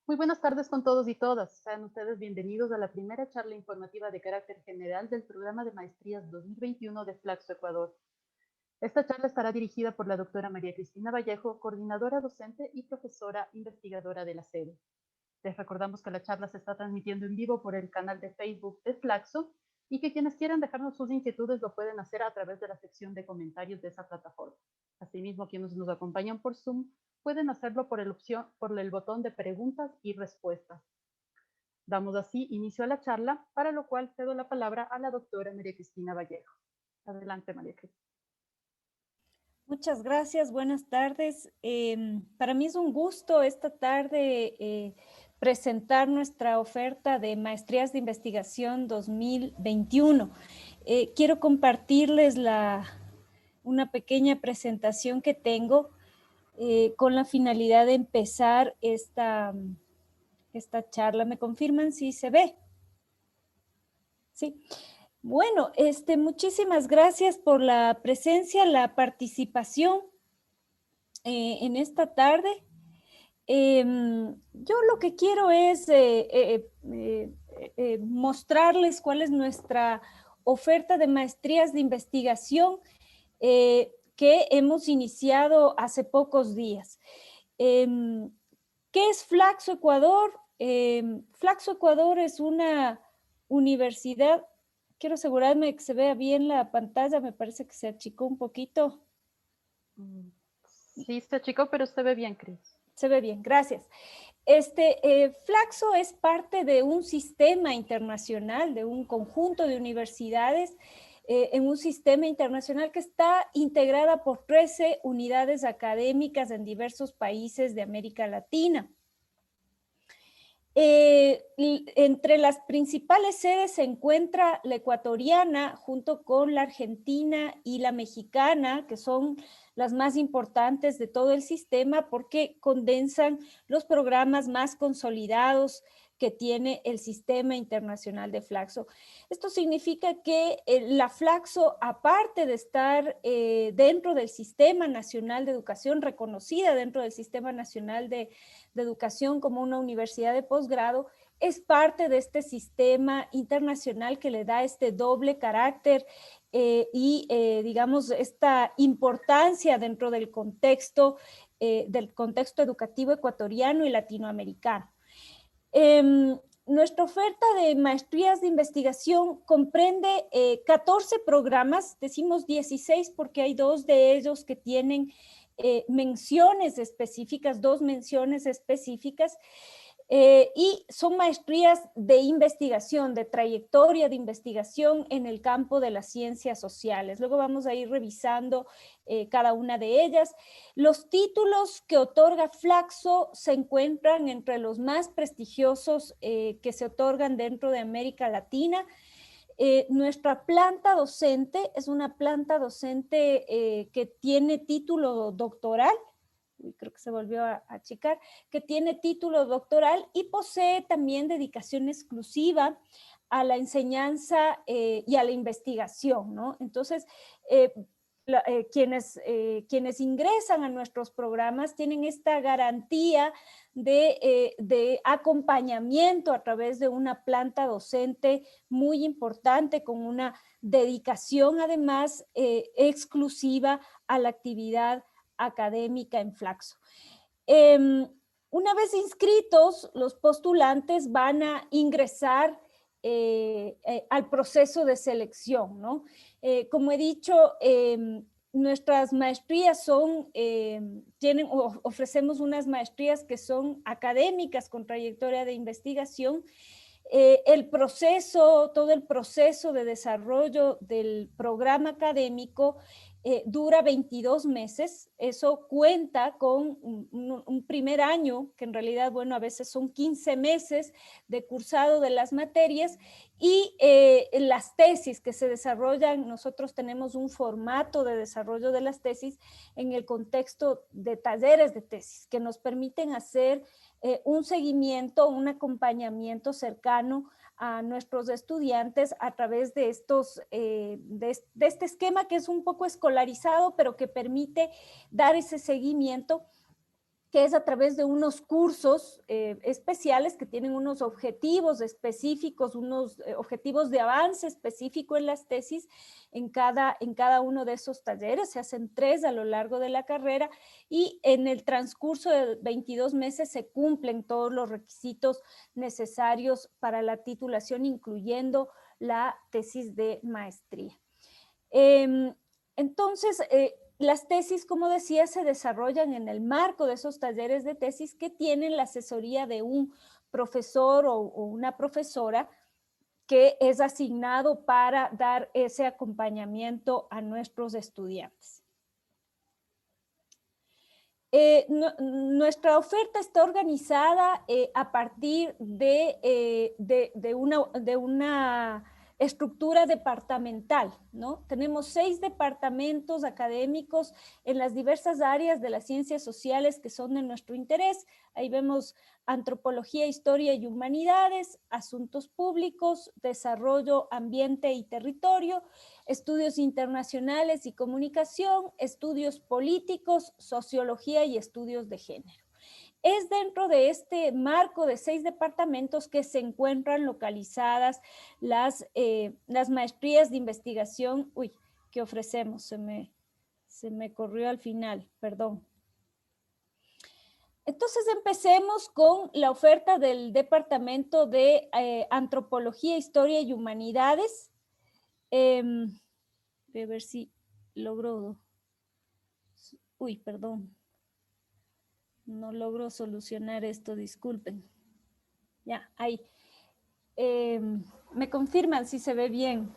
Muy buenas tardes con todos y todas. Sean ustedes bienvenidos a la primera charla informativa de carácter general del programa de maestrías 2021 de Flaxo Ecuador. Esta charla estará dirigida por la doctora María Cristina Vallejo, coordinadora docente y profesora investigadora de la sede. Les recordamos que la charla se está transmitiendo en vivo por el canal de Facebook de Flaxo y que quienes quieran dejarnos sus inquietudes lo pueden hacer a través de la sección de comentarios de esa plataforma. Asimismo, quienes nos acompañan por Zoom pueden hacerlo por el botón de preguntas y respuestas. Damos así inicio a la charla, para lo cual cedo la palabra a la doctora María Cristina Vallejo. Adelante, María Cristina. Muchas gracias, buenas tardes. Para mí es un gusto esta tarde presentar nuestra oferta de Maestrías de Investigación 2021. Quiero compartirles una pequeña presentación que tengo con la finalidad de empezar esta charla. ¿Me confirman si se ve? Sí. Bueno, muchísimas gracias por la presencia, la participación en esta tarde. Yo lo que quiero es mostrarles cuál es nuestra oferta de maestrías de investigación que hemos iniciado hace pocos días. ¿Qué es Flaxo Ecuador? Flaxo Ecuador es una universidad. Quiero asegurarme que se vea bien la pantalla, me parece que se achicó un poquito. Sí, se achicó, pero se ve bien, Cris. Se ve bien, gracias. Flaxo es parte de un sistema internacional, de un conjunto de universidades en un sistema internacional que está integrada por 13 unidades académicas en diversos países de América Latina. Entre las principales sedes se encuentra la ecuatoriana junto con la argentina y la mexicana, que son las más importantes de todo el sistema porque condensan los programas más consolidados que tiene el sistema internacional de Flaxo. Esto significa que la Flaxo, aparte de estar dentro del Sistema Nacional de Educación, reconocida dentro del Sistema Nacional de Educación como una universidad de posgrado, es parte de este sistema internacional que le da este doble carácter digamos, esta importancia dentro del contexto educativo ecuatoriano y latinoamericano. Nuestra oferta de maestrías de investigación comprende 14 programas, decimos 16 porque hay 2 de ellos que tienen menciones específicas, 2 menciones específicas, y son maestrías de investigación, de trayectoria de investigación en el campo de las ciencias sociales. Luego vamos a ir revisando cada una de ellas. Los títulos que otorga Flaxo se encuentran entre los más prestigiosos que se otorgan dentro de América Latina. Nuestra planta docente es una planta docente que tiene título doctoral, creo que se volvió a achicar, que tiene título doctoral y posee también dedicación exclusiva a la enseñanza y a la investigación, ¿no? Entonces, quienes ingresan a nuestros programas tienen esta garantía de acompañamiento a través de una planta docente muy importante con una dedicación además exclusiva a la actividad académica en Flaxo. Una vez inscritos, los postulantes van a ingresar al proceso de selección, ¿no? Como he dicho, nuestras maestrías ofrecemos unas maestrías que son académicas con trayectoria de investigación. Todo el proceso de desarrollo del programa académico dura 22 meses. Eso cuenta con un primer año, que en realidad, bueno, a veces son 15 meses de cursado de las materias, y las tesis que se desarrollan. Nosotros tenemos un formato de desarrollo de las tesis en el contexto de talleres de tesis que nos permiten hacer un seguimiento, un acompañamiento cercano a nuestros estudiantes a través de este esquema que es un poco escolarizado, pero que permite dar ese seguimiento que es a través de unos cursos especiales que tienen unos objetivos específicos, unos objetivos de avance específico en las tesis en cada uno de esos talleres. Se hacen 3 a lo largo de la carrera y en el transcurso de 22 meses se cumplen todos los requisitos necesarios para la titulación, incluyendo la tesis de maestría. Entonces, las tesis, como decía, se desarrollan en el marco de esos talleres de tesis que tienen la asesoría de un profesor o una profesora que es asignado para dar ese acompañamiento a nuestros estudiantes. Nuestra oferta está organizada a partir de una estructura departamental, ¿no? Tenemos 6 departamentos académicos en las diversas áreas de las ciencias sociales que son de nuestro interés. Ahí vemos antropología, historia y humanidades, asuntos públicos, desarrollo, ambiente y territorio, estudios internacionales y comunicación, estudios políticos, sociología y estudios de género. Es dentro de este marco de 6 departamentos que se encuentran localizadas las maestrías de investigación que ofrecemos. Se me corrió al final, perdón. Entonces empecemos con la oferta del departamento de Antropología, Historia y Humanidades. Voy a ver si logro... perdón. No logro solucionar esto, disculpen. Ya, ahí. Me confirman si se ve bien.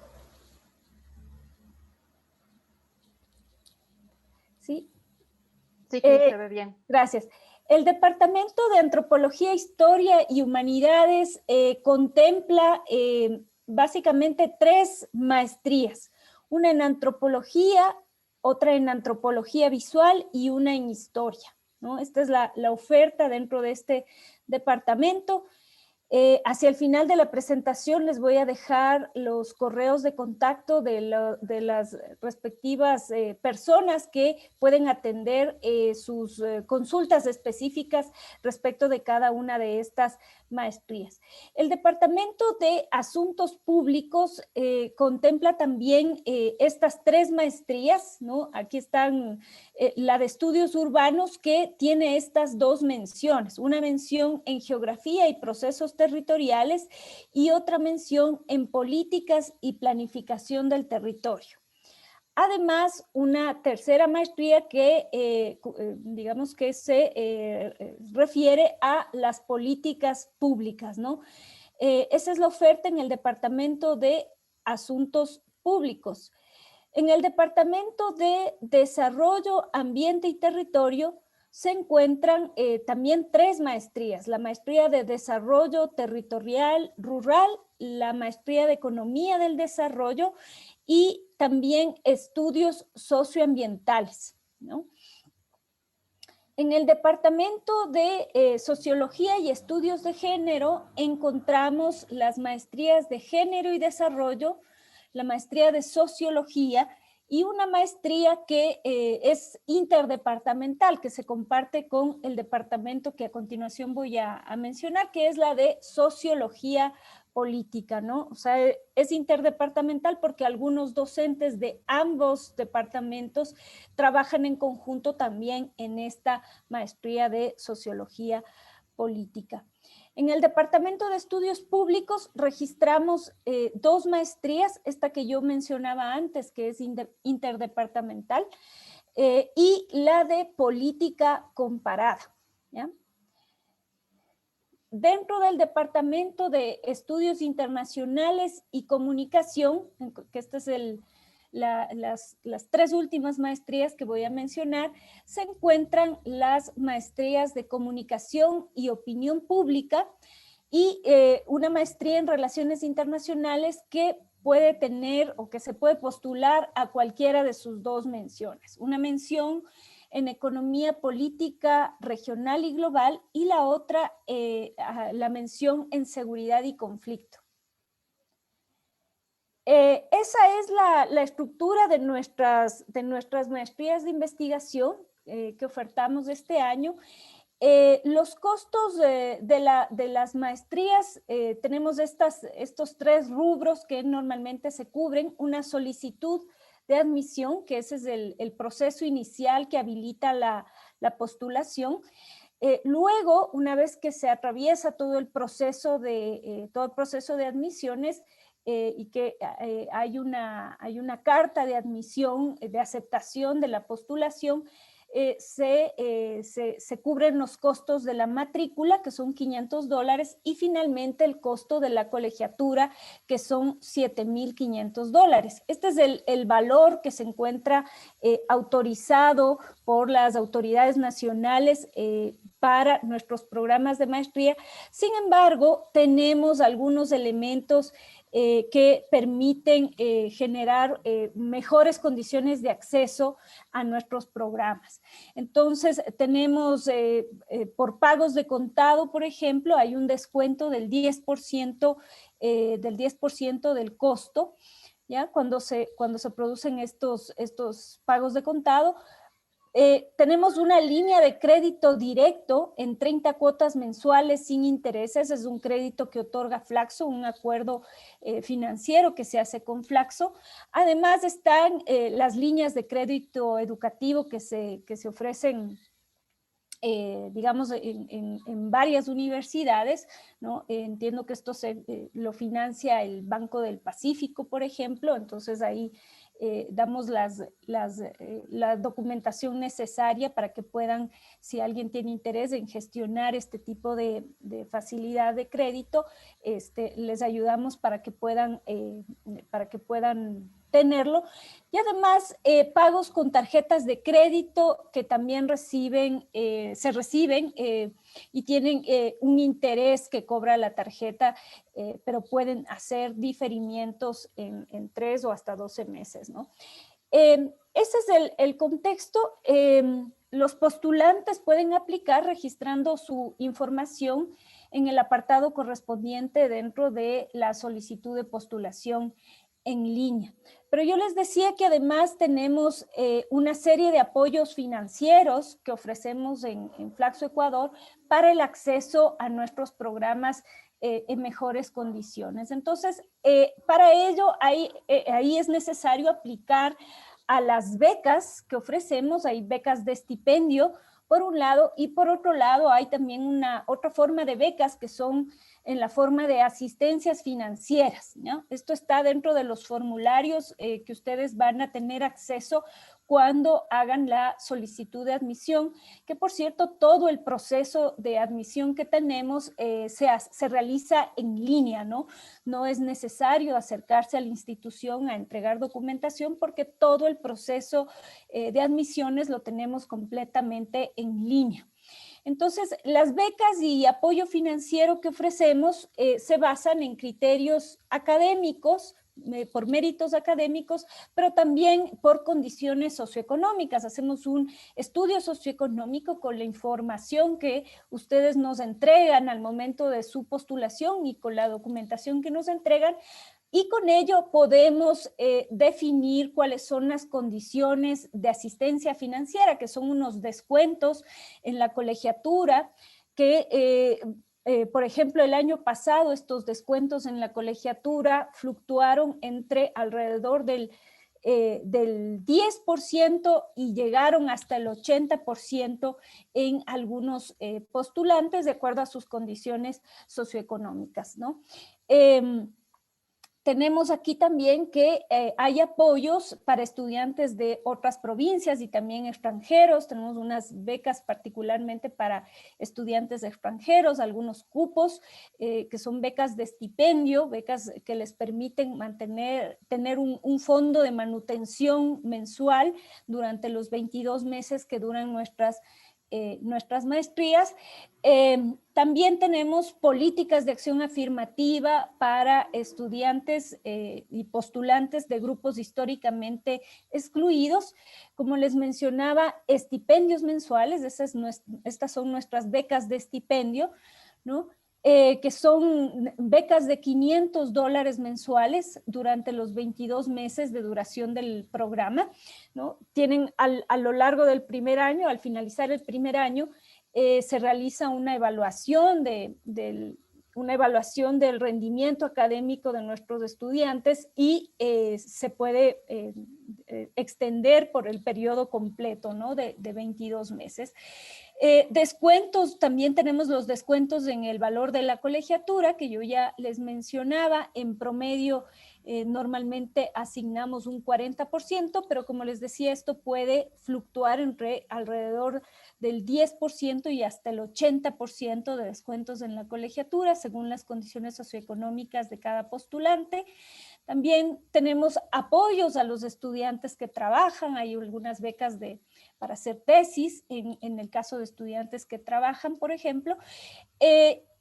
¿Sí? Sí, se ve bien. Gracias. El Departamento de Antropología, Historia y Humanidades contempla básicamente 3 maestrías. Una en antropología, otra en antropología visual y una en historia, ¿no? Esta es la oferta dentro de este departamento. Hacia el final de la presentación les voy a dejar los correos de contacto de las respectivas personas que pueden atender sus consultas específicas respecto de cada una de estas maestrías. El Departamento de Asuntos Públicos contempla también estas 3 maestrías, ¿no? Aquí están la de Estudios Urbanos, que tiene estas 2 menciones, una mención en Geografía y Procesos Territoriales y otra mención en Políticas y Planificación del Territorio. Además, una tercera maestría que, digamos que se refiere a las políticas públicas, ¿no? Esa es la oferta en el Departamento de Asuntos Públicos. En el Departamento de Desarrollo, Ambiente y Territorio se encuentran también 3 maestrías. La maestría de Desarrollo Territorial Rural, la maestría de Economía del Desarrollo y también estudios socioambientales, ¿no? En el Departamento de Sociología y Estudios de Género encontramos las maestrías de Género y Desarrollo, la maestría de Sociología y una maestría que es interdepartamental, que se comparte con el departamento que a continuación voy a mencionar, que es la de Sociología Política, ¿no? O sea, es interdepartamental porque algunos docentes de ambos departamentos trabajan en conjunto también en esta maestría de Sociología Política. En el Departamento de Estudios Públicos registramos 2 maestrías, esta que yo mencionaba antes, que es interdepartamental, y la de Política Comparada, ¿ya? Dentro del Departamento de Estudios Internacionales y Comunicación, que este es las 3 últimas maestrías que voy a mencionar, se encuentran las maestrías de Comunicación y Opinión Pública y una maestría en Relaciones Internacionales que puede tener o que se puede postular a cualquiera de sus 2 menciones. Una mención en Economía Política Regional y Global y la otra, la mención en Seguridad y Conflicto. Esa es la estructura de nuestras maestrías de investigación que ofertamos este año Los costos de las maestrías, tenemos estos 3 rubros que normalmente se cubren. Una solicitud de admisión, que ese es el proceso inicial que habilita la postulación. Luego, una vez que se atraviesa todo el proceso de admisiones, y que hay una carta de admisión, de aceptación de la postulación, se cubren los costos de la matrícula, que son $500, y finalmente el costo de la colegiatura, que son $7,500. Este es el valor que se encuentra autorizado por las autoridades nacionales para nuestros programas de maestría. Sin embargo, tenemos algunos elementos que permiten generar mejores condiciones de acceso a nuestros programas. Entonces, tenemos por pagos de contado, por ejemplo, hay un descuento del 10%, del costo, ¿ya? Cuando se producen estos pagos de contado. Tenemos una línea de crédito directo en 30 cuotas mensuales sin intereses. Es un crédito que otorga Flaxo, un acuerdo financiero que se hace con Flaxo. Además están las líneas de crédito educativo que se ofrecen, digamos, en varias universidades, ¿no? Entiendo que esto lo financia el Banco del Pacífico, por ejemplo. Entonces ahí damos la documentación necesaria para que puedan, si alguien tiene interés en gestionar este tipo de facilidad de crédito, les ayudamos para que puedan tenerlo. Y además, pagos con tarjetas de crédito que también se reciben y tienen un interés que cobra la tarjeta, pero pueden hacer diferimientos en 3 o hasta 12 meses, ¿no? Ese es el contexto. Los postulantes pueden aplicar registrando su información en el apartado correspondiente dentro de la solicitud de postulación en línea. Pero yo les decía que además tenemos una serie de apoyos financieros que ofrecemos en Flaxo Ecuador para el acceso a nuestros programas en mejores condiciones. Entonces, para ello, ahí es necesario aplicar a las becas que ofrecemos. Hay becas de estipendio, por un lado, y por otro lado hay también otra forma de becas que son en la forma de asistencias financieras, ¿no? Esto está dentro de los formularios que ustedes van a tener acceso cuando hagan la solicitud de admisión, que por cierto, todo el proceso de admisión que tenemos se realiza en línea, ¿no? No es necesario acercarse a la institución a entregar documentación porque todo el proceso de admisiones lo tenemos completamente en línea. Entonces, las becas y apoyo financiero que ofrecemos se basan en criterios académicos, por méritos académicos, pero también por condiciones socioeconómicas. Hacemos un estudio socioeconómico con la información que ustedes nos entregan al momento de su postulación y con la documentación que nos entregan. Y con ello podemos definir cuáles son las condiciones de asistencia financiera, que son unos descuentos en la colegiatura, que por ejemplo, el año pasado estos descuentos en la colegiatura fluctuaron entre alrededor del 10% y llegaron hasta el 80% en algunos postulantes de acuerdo a sus condiciones socioeconómicas, ¿no? Tenemos aquí también que hay apoyos para estudiantes de otras provincias y también extranjeros. Tenemos unas becas particularmente para estudiantes extranjeros, algunos cupos que son becas de estipendio, becas que les permiten tener un fondo de manutención mensual durante los 22 meses que duran nuestras maestrías. También tenemos políticas de acción afirmativa para estudiantes y postulantes de grupos históricamente excluidos. Como les mencionaba, estipendios mensuales, estas son nuestras becas de estipendio, ¿no? Que son becas de $500 mensuales durante los 22 meses de duración del programa, ¿no? Tienen a lo largo del primer año, al finalizar el primer año, se realiza una evaluación del rendimiento académico de nuestros estudiantes y se puede extender por el periodo completo, ¿no? de 22 meses. Descuentos, también tenemos los descuentos en el valor de la colegiatura, que yo ya les mencionaba. En promedio, normalmente asignamos un 40%, pero como les decía, esto puede fluctuar entre alrededor del 10% y hasta el 80% de descuentos en la colegiatura, según las condiciones socioeconómicas de cada postulante. También tenemos apoyos a los estudiantes que trabajan. Hay algunas becas para hacer tesis, en el caso de estudiantes que trabajan, por ejemplo.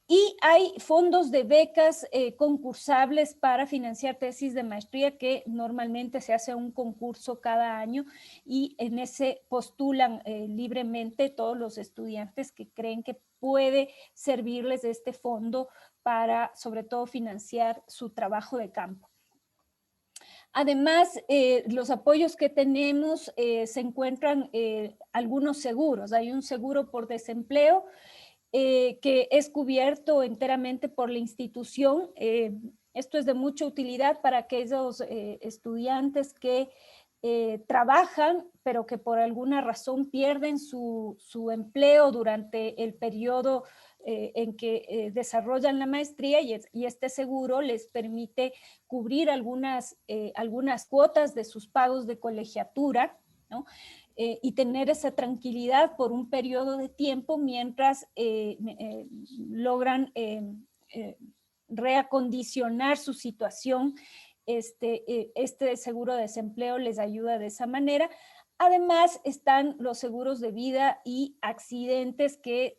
Y hay fondos de becas concursables para financiar tesis de maestría, que normalmente se hace un concurso cada año y en ese postulan libremente todos los estudiantes que creen que puede servirles este fondo para, sobre todo, financiar su trabajo de campo. Además, los apoyos que tenemos se encuentran algunos seguros. Hay un seguro por desempleo que es cubierto enteramente por la institución. Esto es de mucha utilidad para aquellos estudiantes que trabajan, pero que por alguna razón pierden su empleo durante el periodo en que desarrollan la maestría, y este seguro les permite cubrir algunas cuotas de sus pagos de colegiatura, ¿no? Y tener esa tranquilidad por un periodo de tiempo mientras logran reacondicionar su situación. Este seguro de desempleo les ayuda de esa manera. Además, están los seguros de vida y accidentes que,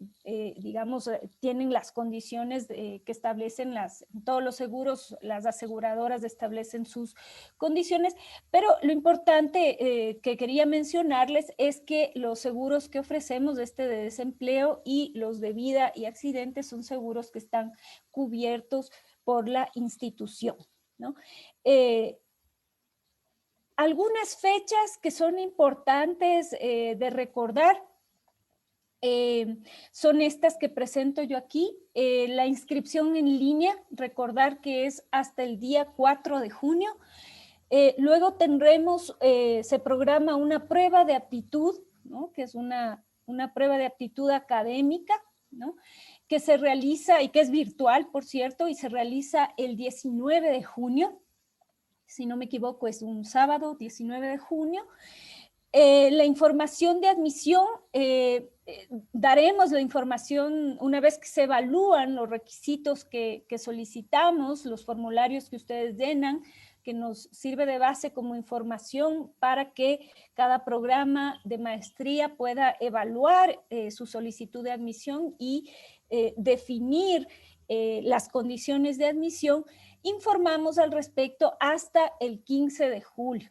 digamos, tienen las condiciones que establecen todos los seguros. Las aseguradoras establecen sus condiciones, pero lo importante que quería mencionarles es que los seguros que ofrecemos, de desempleo y los de vida y accidentes, son seguros que están cubiertos por la institución, ¿no? Algunas fechas que son importantes de recordar son estas que presento yo aquí. La inscripción en línea, recordar que es hasta el día 4 de junio. Luego tendremos, se programa una prueba de aptitud, ¿no? Que es una prueba de aptitud académica, ¿no? Que se realiza, y que es virtual, por cierto, y se realiza el 19 de junio. Si no me equivoco, es un sábado, 19 de junio. La información de admisión, daremos la información una vez que se evalúan los requisitos que solicitamos, los formularios que ustedes llenan, que nos sirve de base como información para que cada programa de maestría pueda evaluar su solicitud de admisión y definir las condiciones de admisión. Informamos al respecto hasta el 15 de julio.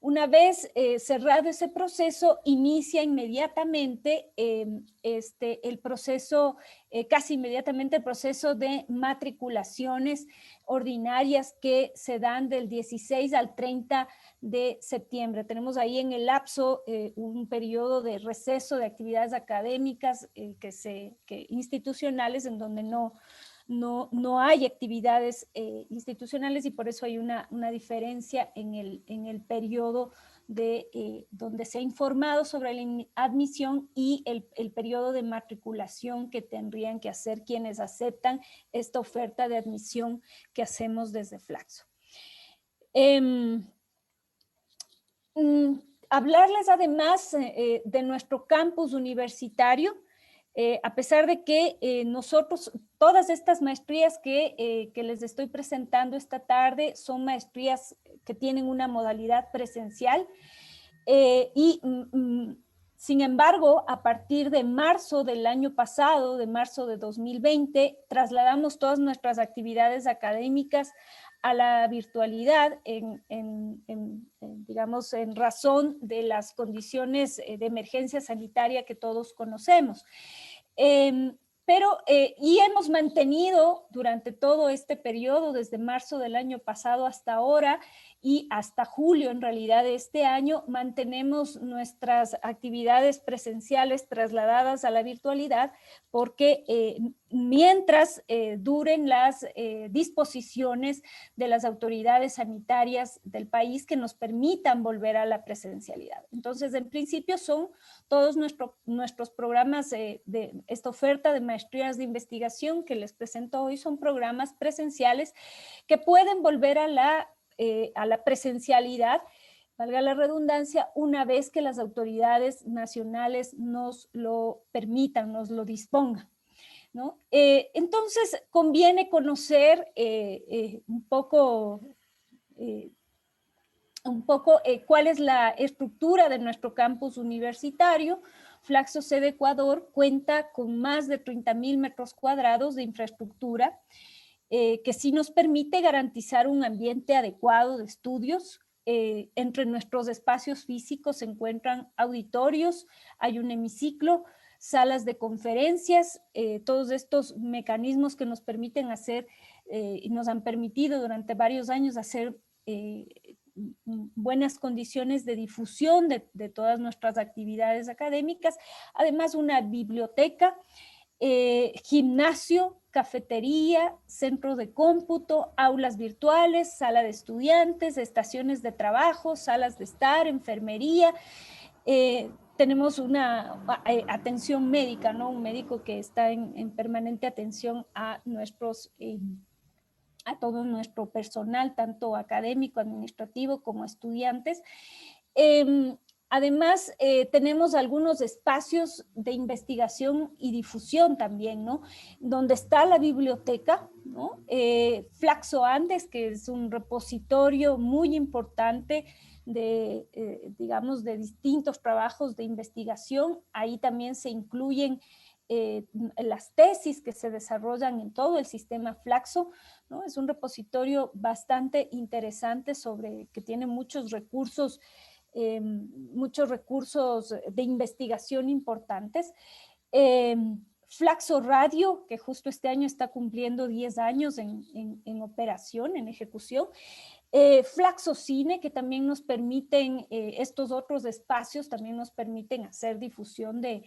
Una vez cerrado ese proceso, inicia inmediatamente el proceso, casi inmediatamente el proceso de matriculaciones ordinarias que se dan del 16 al 30 de septiembre. Tenemos ahí en el lapso un periodo de receso de actividades académicas institucionales, en donde no hay actividades institucionales, y por eso hay una diferencia en el periodo donde se ha informado sobre la admisión y el periodo de matriculación que tendrían que hacer quienes aceptan esta oferta de admisión que hacemos desde Flaxo. Hablarles además de nuestro campus universitario. A pesar de que nosotros, todas estas maestrías que les estoy presentando esta tarde son maestrías que tienen una modalidad presencial, sin embargo, a partir de marzo del año pasado, de marzo de 2020, trasladamos todas nuestras actividades académicas a la virtualidad digamos, en razón de las condiciones de emergencia sanitaria que todos conocemos. Y hemos mantenido durante todo este periodo, desde marzo del año pasado hasta ahora y hasta julio en realidad de este año, mantenemos nuestras actividades presenciales trasladadas a la virtualidad porque mientras duren las disposiciones de las autoridades sanitarias del país que nos permitan volver a la presencialidad. Entonces, en principio son todos nuestros programas de esta oferta de maestrías de investigación que les presento hoy son programas presenciales que pueden volver a la presencialidad, valga la redundancia, una vez que las autoridades nacionales nos lo permitan, nos lo dispongan, ¿no? Entonces, conviene conocer un poco cuál es la estructura de nuestro campus universitario. Flaxo Sede Ecuador cuenta con más de 30,000 metros cuadrados de infraestructura que sí nos permite garantizar un ambiente adecuado de estudios. Entre nuestros espacios físicos se encuentran auditorios, hay un hemiciclo, salas de conferencias, todos estos mecanismos que nos permiten hacer y nos han permitido durante varios años hacer buenas condiciones de difusión de todas nuestras actividades académicas, además una biblioteca, gimnasio, cafetería, centro de cómputo, aulas virtuales, sala de estudiantes, estaciones de trabajo, salas de estar, enfermería. Tenemos una atención médica, ¿no? Un médico que está en permanente atención a todo nuestro personal, tanto académico, administrativo como estudiantes. Además, tenemos algunos espacios de investigación y difusión también, ¿no? Donde está la biblioteca, ¿no? Flaxo Andes, que es un repositorio muy importante digamos, de distintos trabajos de investigación. Ahí también se incluyen las tesis que se desarrollan en todo el sistema Flaxo, ¿no? Es un repositorio bastante interesante que tiene muchos recursos de investigación importantes. Flaxo Radio, que justo este año está cumpliendo 10 años en operación, en ejecución. Flaxo Cine, que también nos permiten, estos otros espacios también nos permiten hacer difusión de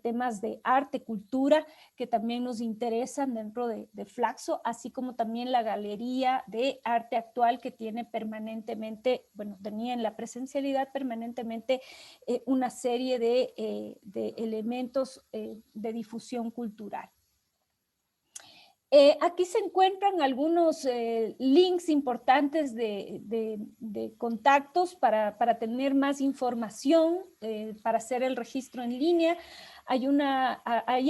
temas de arte, cultura, que también nos interesan dentro de Flaxo, así como también la Galería de Arte Actual, que tiene permanentemente, bueno, tenía en la presencialidad permanentemente una serie de elementos de difusión cultural. Aquí se encuentran algunos links importantes de contactos para tener más información, para hacer el registro en línea. Hay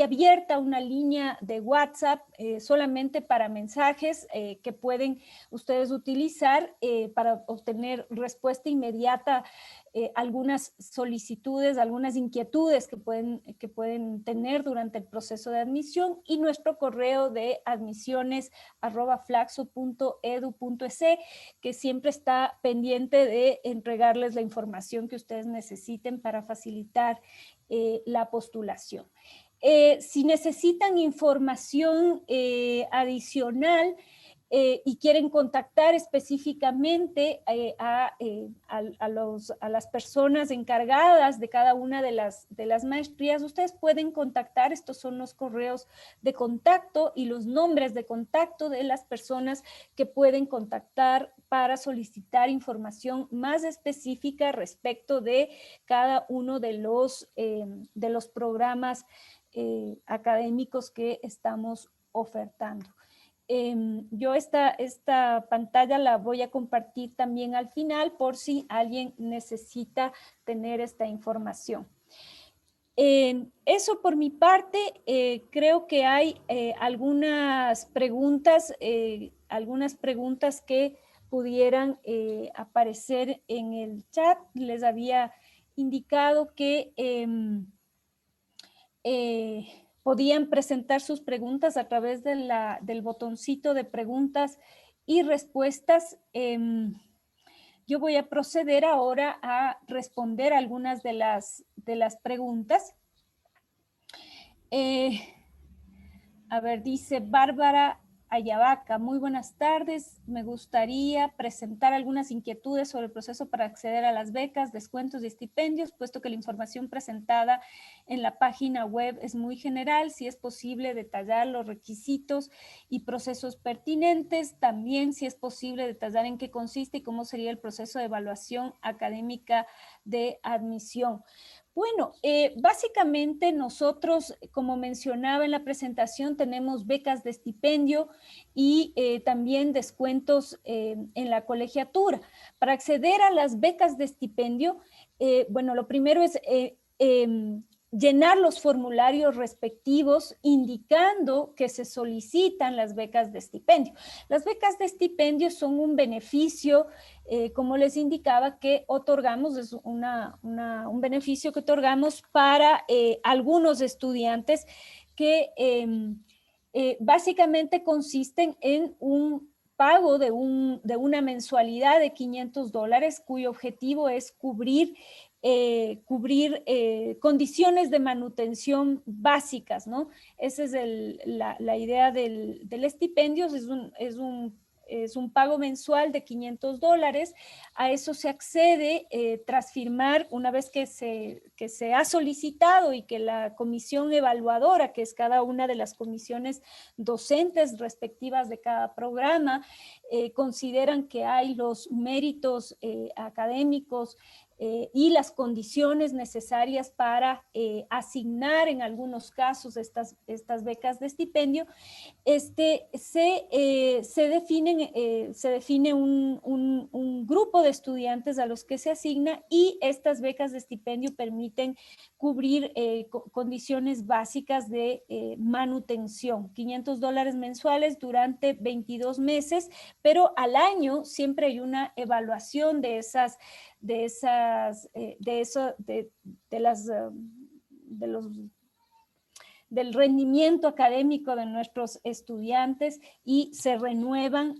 abierta una línea de WhatsApp solamente para mensajes que pueden ustedes utilizar para obtener respuesta inmediata, algunas solicitudes, algunas inquietudes que pueden tener durante el proceso de admisión, y nuestro correo de admisiones@flaxo.edu.es, que siempre está pendiente de entregarles la información que ustedes necesiten para facilitar la postulación. Si necesitan información adicional y quieren contactar específicamente a las personas encargadas de cada una de las maestrías, ustedes pueden contactar. Estos son los correos de contacto y los nombres de contacto de las personas que pueden contactar para solicitar información más específica respecto de cada uno de los programas académicos que estamos ofertando. Yo esta pantalla la voy a compartir también al final por si alguien necesita tener esta información. Eso por mi parte. Creo que hay algunas preguntas que pudieran aparecer en el chat. Les había indicado que podían presentar sus preguntas a través del botoncito de preguntas y respuestas. Yo voy a proceder ahora a responder algunas de las preguntas. A ver, dice Bárbara Ayavaca, muy buenas tardes. Me gustaría presentar algunas inquietudes sobre el proceso para acceder a las becas, descuentos y estipendios, puesto que la información presentada en la página web es muy general. Si es posible detallar los requisitos y procesos pertinentes. También si es posible detallar en qué consiste y cómo sería el proceso de evaluación académica de admisión. Bueno, básicamente nosotros, como mencionaba en la presentación, tenemos becas de estipendio y también descuentos en la colegiatura. Para acceder a las becas de estipendio, bueno, lo primero es llenar los formularios respectivos indicando que se solicitan las becas de estipendio. Las becas de estipendio son un beneficio, como les indicaba, que otorgamos, es un beneficio que otorgamos para algunos estudiantes que básicamente consisten en un pago de una mensualidad de $500, cuyo objetivo es cubrir condiciones de manutención básicas, ¿no? Esa es la idea del estipendio, es un pago mensual de $500. A eso se accede tras firmar, una vez que se ha solicitado y que la comisión evaluadora, que es cada una de las comisiones docentes respectivas de cada programa, consideran que hay los méritos académicos y las condiciones necesarias para asignar en algunos casos estas becas de estipendio, se define un grupo de estudiantes a los que se asigna, y estas becas de estipendio permiten cubrir condiciones básicas de manutención. $500 mensuales durante 22 meses, pero al año siempre hay una evaluación del rendimiento académico de nuestros estudiantes, y se renuevan,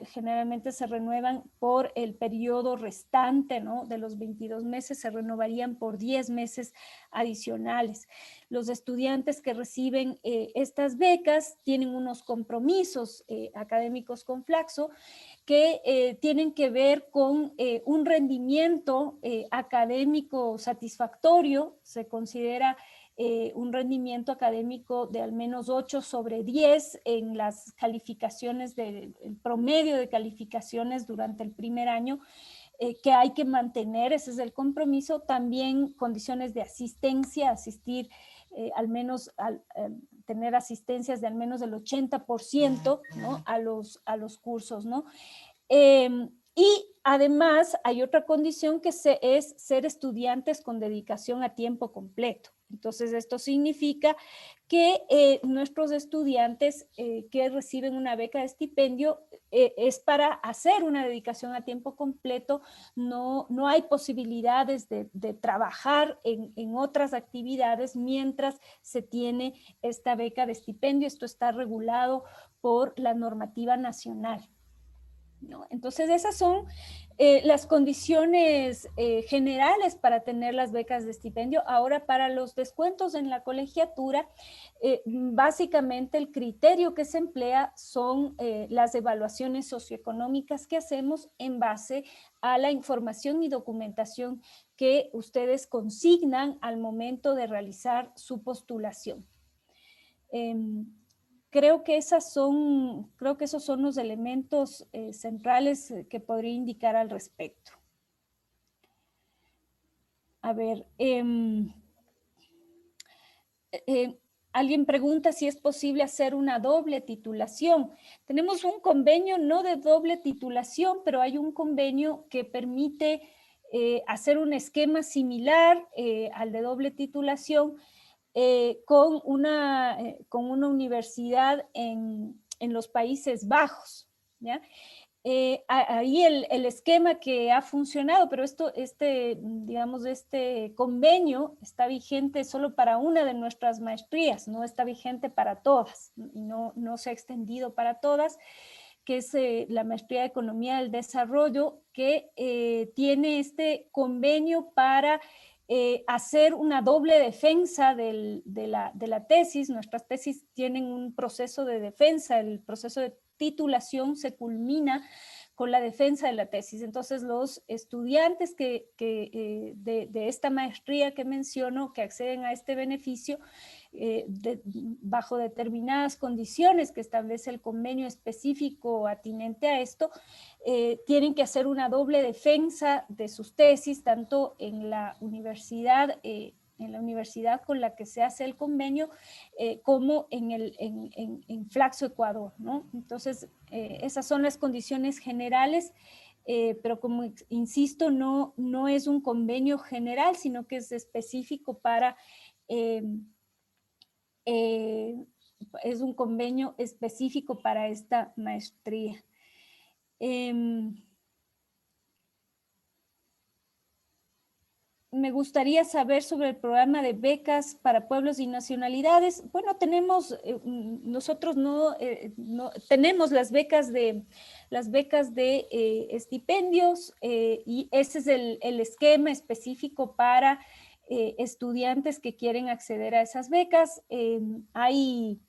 generalmente se renuevan por el periodo restante, ¿no? De los 22 meses, se renovarían por 10 meses adicionales. Los estudiantes que reciben estas becas tienen unos compromisos académicos con Flaxo que tienen que ver con un rendimiento académico satisfactorio. Se considera un rendimiento académico de al menos 8/10 en las calificaciones, el promedio de calificaciones durante el primer año, que hay que mantener. Ese es el compromiso. También condiciones de asistencia, asistir al menos, tener asistencias de al menos del 80%, ¿no? a los cursos, ¿no? Y además hay otra condición que es ser estudiantes con dedicación a tiempo completo. Entonces, esto significa que nuestros estudiantes que reciben una beca de estipendio es para hacer una dedicación a tiempo completo. No hay posibilidades de trabajar en otras actividades mientras se tiene esta beca de estipendio. Esto está regulado por la normativa nacional, ¿no? Entonces, esas son las condiciones generales para tener las becas de estipendio. Ahora, para los descuentos en la colegiatura, básicamente el criterio que se emplea son las evaluaciones socioeconómicas que hacemos en base a la información y documentación que ustedes consignan al momento de realizar su postulación. Creo que esos son los elementos centrales que podría indicar al respecto. A ver, alguien pregunta si es posible hacer una doble titulación. Tenemos un convenio no de doble titulación, pero hay un convenio que permite hacer un esquema similar al de doble titulación, con una universidad en los Países Bajos, ¿ya? Ahí el esquema que ha funcionado, pero este convenio está vigente solo para una de nuestras maestrías, no está vigente para todas, no se ha extendido para todas, que es la maestría de Economía del Desarrollo, que tiene este convenio para hacer una doble defensa de la tesis. Nuestras tesis tienen un proceso de defensa, el proceso de titulación se culmina con la defensa de la tesis. Entonces, los estudiantes de esta maestría que menciono, que acceden a este beneficio, bajo determinadas condiciones que establece el convenio específico atinente a esto, tienen que hacer una doble defensa de sus tesis, tanto en la universidad con la que se hace el convenio, como en Flaxo Ecuador, ¿no? Entonces, esas son las condiciones generales, pero como insisto, no es un convenio general, sino que es específico para... es un convenio específico para esta maestría. Me gustaría saber sobre el programa de becas para pueblos y nacionalidades. Bueno, tenemos, nosotros no tenemos las becas de estipendios, y ese es el esquema específico para estudiantes que quieren acceder a esas becas.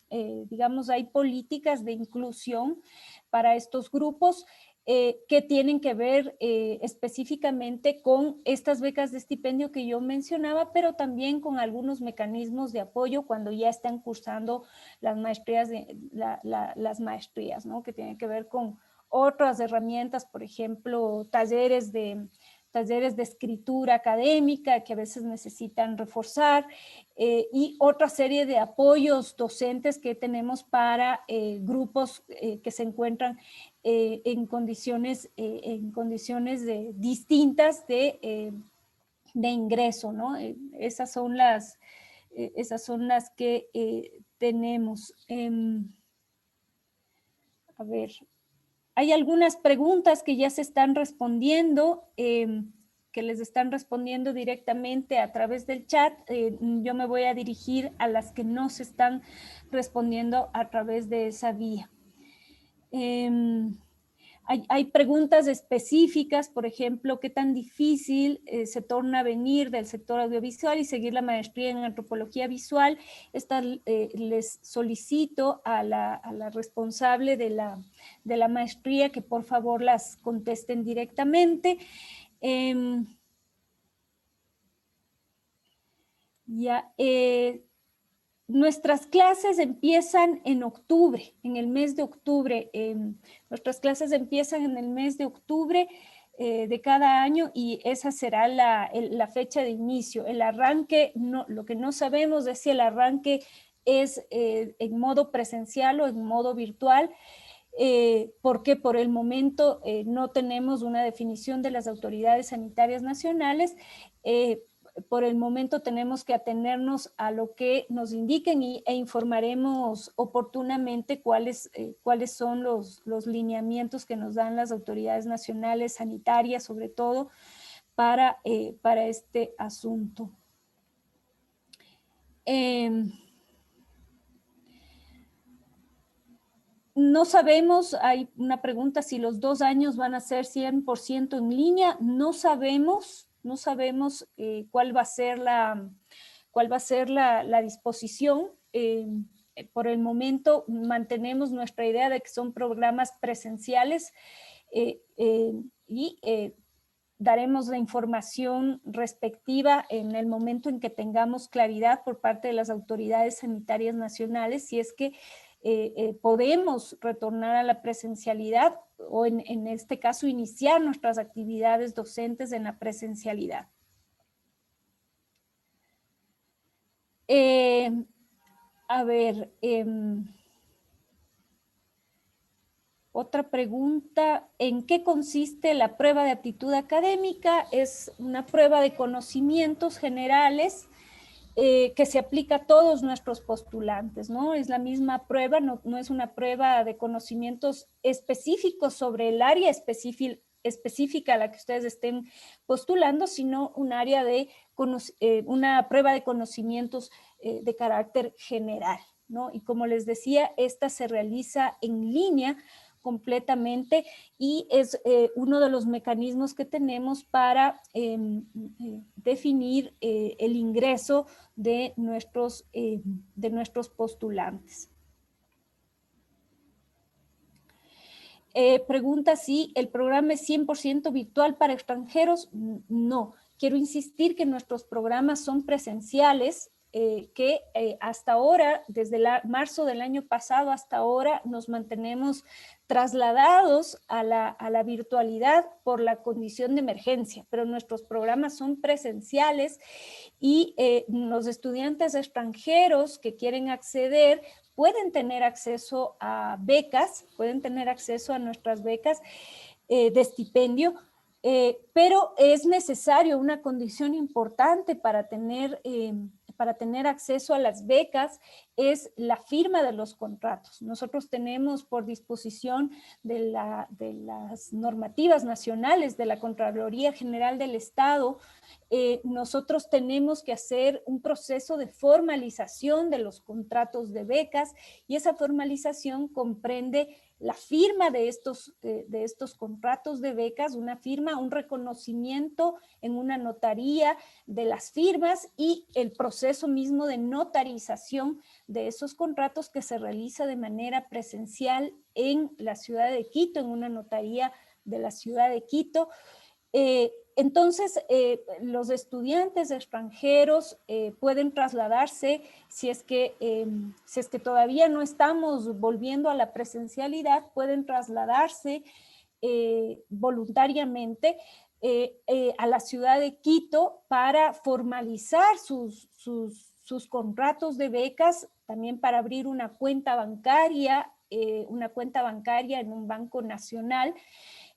Digamos, hay políticas de inclusión para estos grupos que tienen que ver específicamente con estas becas de estipendio que yo mencionaba, pero también con algunos mecanismos de apoyo cuando ya están cursando las maestrías, ¿no? Que tienen que ver con otras herramientas, por ejemplo, talleres de escritura académica que a veces necesitan reforzar, y otra serie de apoyos docentes que tenemos para grupos que se encuentran en condiciones distintas de ingreso, ¿no? Esas son las que tenemos. A ver, hay algunas preguntas que ya se están respondiendo, que les están respondiendo directamente a través del chat. Yo me voy a dirigir a las que no se están respondiendo a través de esa vía. Hay preguntas específicas, por ejemplo, ¿qué tan difícil se torna venir del sector audiovisual y seguir la maestría en antropología visual? Les solicito a la responsable de la maestría que por favor las contesten directamente. Nuestras clases empiezan en octubre, en el mes de octubre. Nuestras clases empiezan en el mes de octubre de cada año, y esa será la fecha de inicio. El arranque, lo que no sabemos es si el arranque es en modo presencial o en modo virtual, porque por el momento no tenemos una definición de las autoridades sanitarias nacionales. Por el momento tenemos que atenernos a lo que nos indiquen e informaremos oportunamente cuáles son los lineamientos que nos dan las autoridades nacionales sanitarias, sobre todo para este asunto. No sabemos, hay una pregunta, si los 2 años van a ser 100% en línea. No sabemos cuál va a ser la disposición. Por el momento mantenemos nuestra idea de que son programas presenciales, y daremos la información respectiva en el momento en que tengamos claridad por parte de las autoridades sanitarias nacionales, si es que podemos retornar a la presencialidad, o en este caso iniciar nuestras actividades docentes en la presencialidad. A ver, otra pregunta: ¿en qué consiste la prueba de aptitud académica? Es una prueba de conocimientos generales que se aplica a todos nuestros postulantes, ¿no? Es la misma prueba, no es una prueba de conocimientos específicos sobre el área específica a la que ustedes estén postulando, sino una prueba de conocimientos de carácter general, ¿no? Y como les decía, esta se realiza en línea completamente y es uno de los mecanismos que tenemos para definir el ingreso de nuestros postulantes. Pregunta si el programa es 100% virtual para extranjeros. No, quiero insistir que nuestros programas son presenciales, que hasta ahora, desde marzo del año pasado hasta ahora, nos mantenemos trasladados a la virtualidad por la condición de emergencia, pero nuestros programas son presenciales y los estudiantes extranjeros que quieren acceder pueden tener acceso a becas, pueden tener acceso a nuestras becas de estipendio, pero es necesario una condición importante para tener acceso a las becas, es la firma de los contratos. Nosotros tenemos por disposición de las normativas nacionales de la Contraloría General del Estado, nosotros tenemos que hacer un proceso de formalización de los contratos de becas y esa formalización comprende la firma de estos contratos de becas, una firma, un reconocimiento en una notaría de las firmas y el proceso mismo de notarización de esos contratos que se realiza de manera presencial en la ciudad de Quito, en una notaría de la ciudad de Quito. Entonces, los estudiantes extranjeros pueden trasladarse si es que todavía no estamos volviendo a la presencialidad, pueden trasladarse voluntariamente a la ciudad de Quito para formalizar sus contratos de becas, también para abrir una cuenta bancaria en un banco nacional,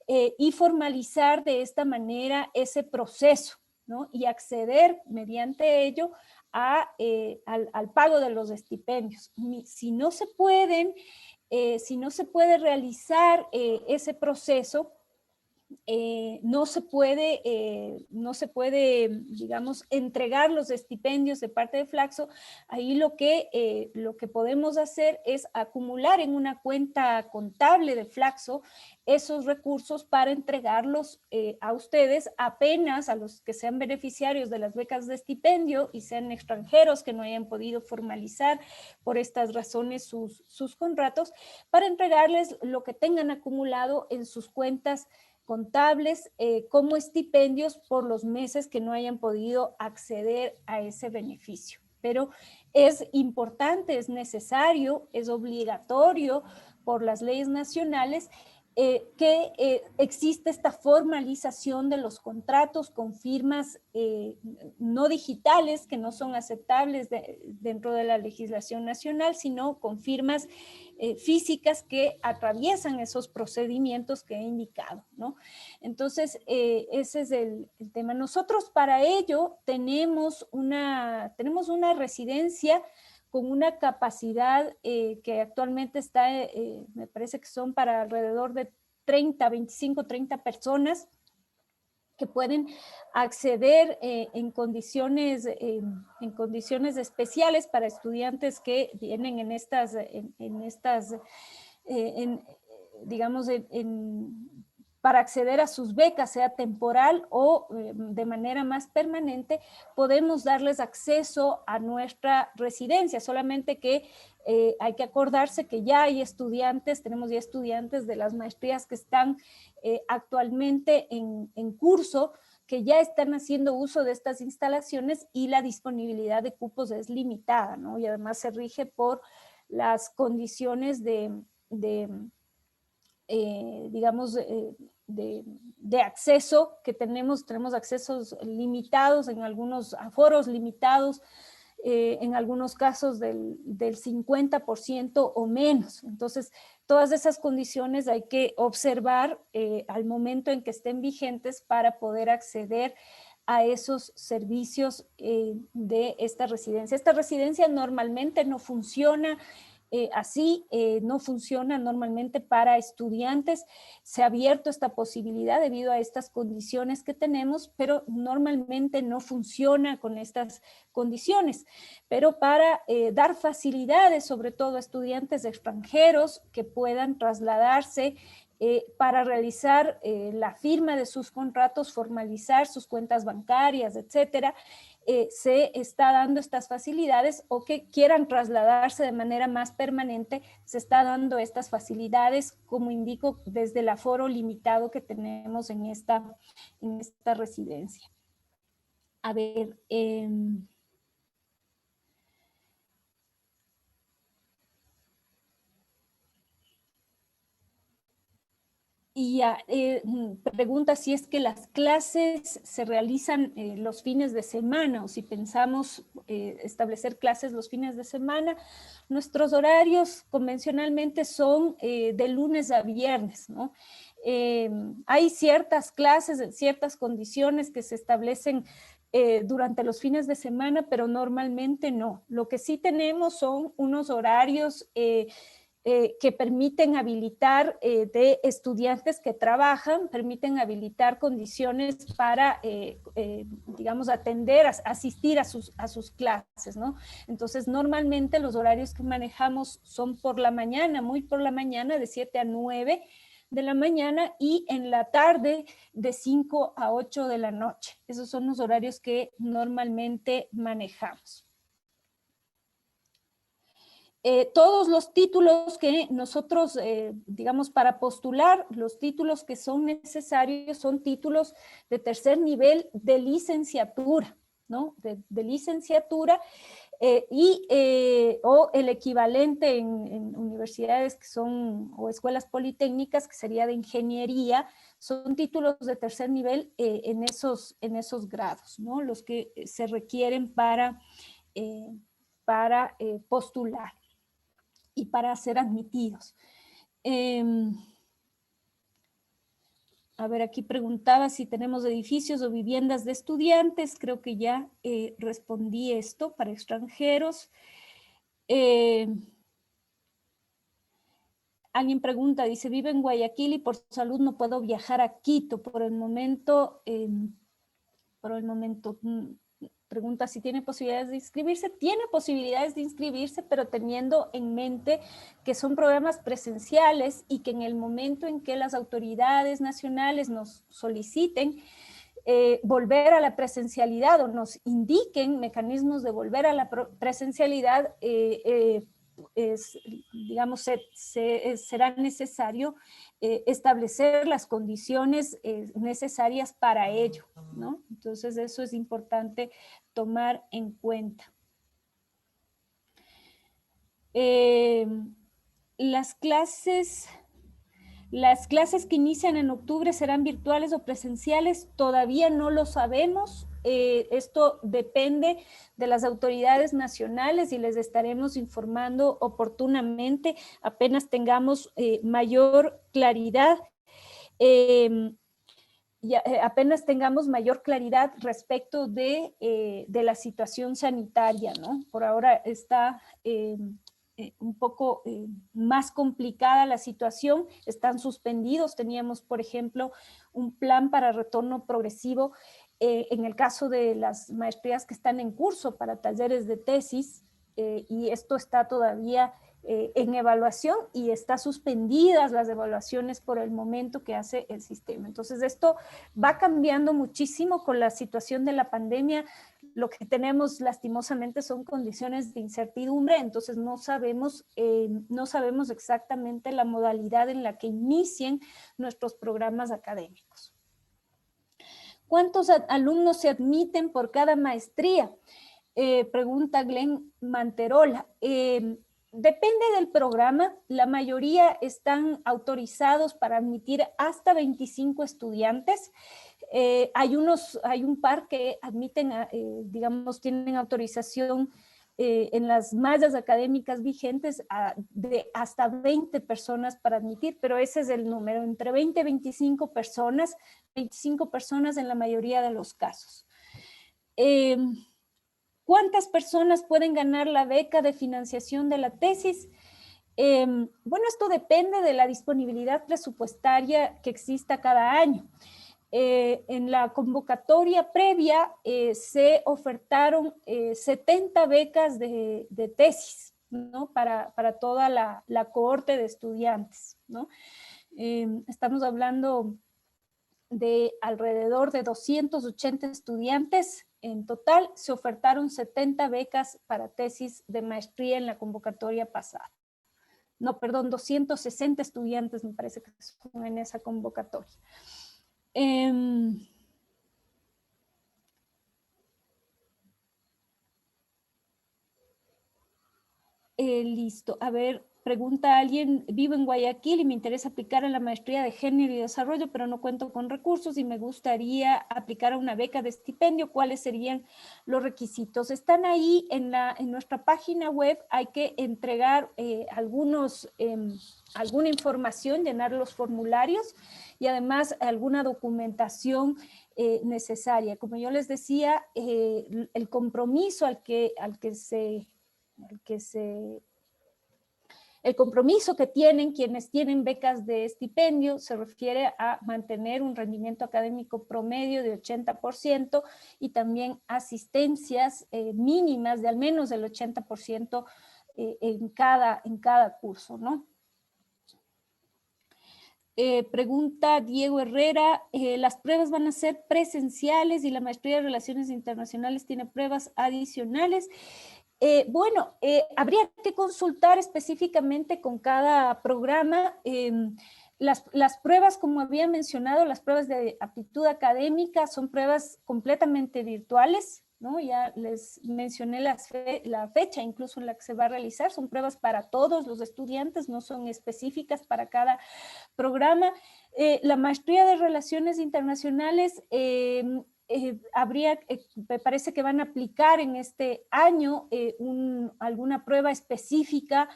y formalizar de esta manera ese proceso, ¿no? Y acceder mediante ello al pago de los estipendios. Si no se puede realizar ese proceso, no se puede, digamos, entregar los estipendios de parte de Flaxo. Ahí lo que podemos hacer es acumular en una cuenta contable de Flaxo esos recursos para entregarlos a ustedes, apenas a los que sean beneficiarios de las becas de estipendio y sean extranjeros que no hayan podido formalizar por estas razones sus contratos, para entregarles lo que tengan acumulado en sus cuentas contables como estipendios por los meses que no hayan podido acceder a ese beneficio. Pero es importante, es necesario, es obligatorio por las leyes nacionales que existe esta formalización de los contratos con firmas no digitales, que no son aceptables dentro de la legislación nacional, sino con firmas físicas que atraviesan esos procedimientos que he indicado, ¿no? Entonces, ese es el tema. Nosotros para ello tenemos una residencia con una capacidad que actualmente está, me parece que son para alrededor de 25, 30 personas que pueden acceder en condiciones especiales para estudiantes que vienen digamos, para acceder a sus becas, sea temporal o de manera más permanente, podemos darles acceso a nuestra residencia, solamente que hay que acordarse que ya hay estudiantes, tenemos ya estudiantes de las maestrías que están actualmente en curso, que ya están haciendo uso de estas instalaciones y la disponibilidad de cupos es limitada, ¿no? Y además se rige por las condiciones digamos, de acceso que tenemos accesos limitados, en algunos aforos limitados, en algunos casos del 50% o menos. Entonces, todas esas condiciones hay que observar al momento en que estén vigentes para poder acceder a esos servicios de esta residencia. Esta residencia normalmente no funciona Así no funciona normalmente para estudiantes. Se ha abierto esta posibilidad debido a estas condiciones que tenemos, pero normalmente no funciona con estas condiciones. Pero para dar facilidades, sobre todo a estudiantes extranjeros que puedan trasladarse para realizar la firma de sus contratos, formalizar sus cuentas bancarias, etcétera, se está dando estas facilidades, o que quieran trasladarse de manera más permanente, se está dando estas facilidades, como indico, desde el aforo limitado que tenemos en esta residencia. A ver, y pregunta si es que las clases se realizan los fines de semana, o si pensamos establecer clases los fines de semana. Nuestros horarios convencionalmente son de lunes a viernes, ¿no? Hay ciertas clases, ciertas condiciones que se establecen durante los fines de semana, pero normalmente no. Lo que sí tenemos son unos horarios que permiten habilitar de estudiantes que trabajan, permiten habilitar condiciones para, digamos, atender, asistir a sus clases, ¿no? Entonces, normalmente los horarios que manejamos son por la mañana, muy por la mañana, de 7 a 9 de la mañana, y en la tarde de 5 a 8 de la noche. Esos son los horarios que normalmente manejamos. Todos los títulos que nosotros, digamos, para postular, los títulos que son necesarios son títulos de tercer nivel de licenciatura, ¿no? De licenciatura o el equivalente en universidades que son, o escuelas politécnicas, que sería de ingeniería. Son títulos de tercer nivel en esos grados, ¿no? Los que se requieren para postular y para ser admitidos. A ver, aquí preguntaba si tenemos edificios o viviendas de estudiantes. Creo que ya respondí esto para extranjeros. Alguien pregunta, dice, vive en Guayaquil y por salud no puedo viajar a Quito. Por el momento, pregunta si tiene posibilidades de inscribirse. Tiene posibilidades de inscribirse, pero teniendo en mente que son programas presenciales y que en el momento en que las autoridades nacionales nos soliciten volver a la presencialidad o nos indiquen mecanismos de volver a la presencialidad, digamos, será necesario establecer las condiciones necesarias para ello, ¿no? Entonces eso es importante tomar en cuenta. Las clases que inician en octubre serán virtuales o presenciales, todavía no lo sabemos. Esto depende de las autoridades nacionales y les estaremos informando oportunamente apenas tengamos mayor claridad. Apenas tengamos mayor claridad respecto de la situación sanitaria, ¿no? Por ahora está un poco más complicada la situación, están suspendidos. Teníamos, por ejemplo, un plan para retorno progresivo en el caso de las maestrías que están en curso para talleres de tesis, y esto está todavía en evaluación y está suspendidas las evaluaciones por el momento que hace el sistema. Entonces esto va cambiando muchísimo con la situación de la pandemia. Lo que tenemos lastimosamente son condiciones de incertidumbre, entonces no sabemos exactamente la modalidad en la que inicien nuestros programas académicos. ¿Cuántos alumnos se admiten por cada maestría? Pregunta Glenn Manterola. Depende del programa, la mayoría están autorizados para admitir hasta 25 estudiantes. Hay un par que admiten, digamos, tienen autorización en las mallas académicas vigentes de hasta 20 personas para admitir, pero ese es el número, entre 20 y 25 personas en la mayoría de los casos. ¿Cuántas personas pueden ganar la beca de financiación de la tesis? Bueno, esto depende de la disponibilidad presupuestaria que exista cada año. En la convocatoria previa se ofertaron 70 becas de tesis, ¿no? Para toda la cohorte de estudiantes, ¿no? Estamos hablando de alrededor de 280 estudiantes. En total se ofertaron 70 becas para tesis de maestría en la convocatoria pasada. No, perdón, 260 estudiantes me parece que son en esa convocatoria. Listo. A ver, pregunta alguien, vivo en Guayaquil y me interesa aplicar a la maestría de género y desarrollo, pero no cuento con recursos y me gustaría aplicar a una beca de estipendio. ¿Cuáles serían los requisitos? Están ahí en nuestra página web. Hay que entregar alguna información, llenar los formularios y además alguna documentación necesaria. Como yo les decía, el compromiso el compromiso que tienen quienes tienen becas de estipendio se refiere a mantener un rendimiento académico promedio de 80% y también asistencias mínimas de al menos el 80% en cada curso, ¿no? Pregunta Diego Herrera, ¿las pruebas van a ser presenciales y la maestría de Relaciones Internacionales tiene pruebas adicionales? Bueno, habría que consultar específicamente con cada programa. Las pruebas, como había mencionado, las pruebas de aptitud académica son pruebas completamente virtuales, ¿no? Ya les mencioné la fecha incluso en la que se va a realizar. Son pruebas para todos los estudiantes, no son específicas para cada programa. La maestría de Relaciones Internacionales me parece que van a aplicar en este año alguna prueba específica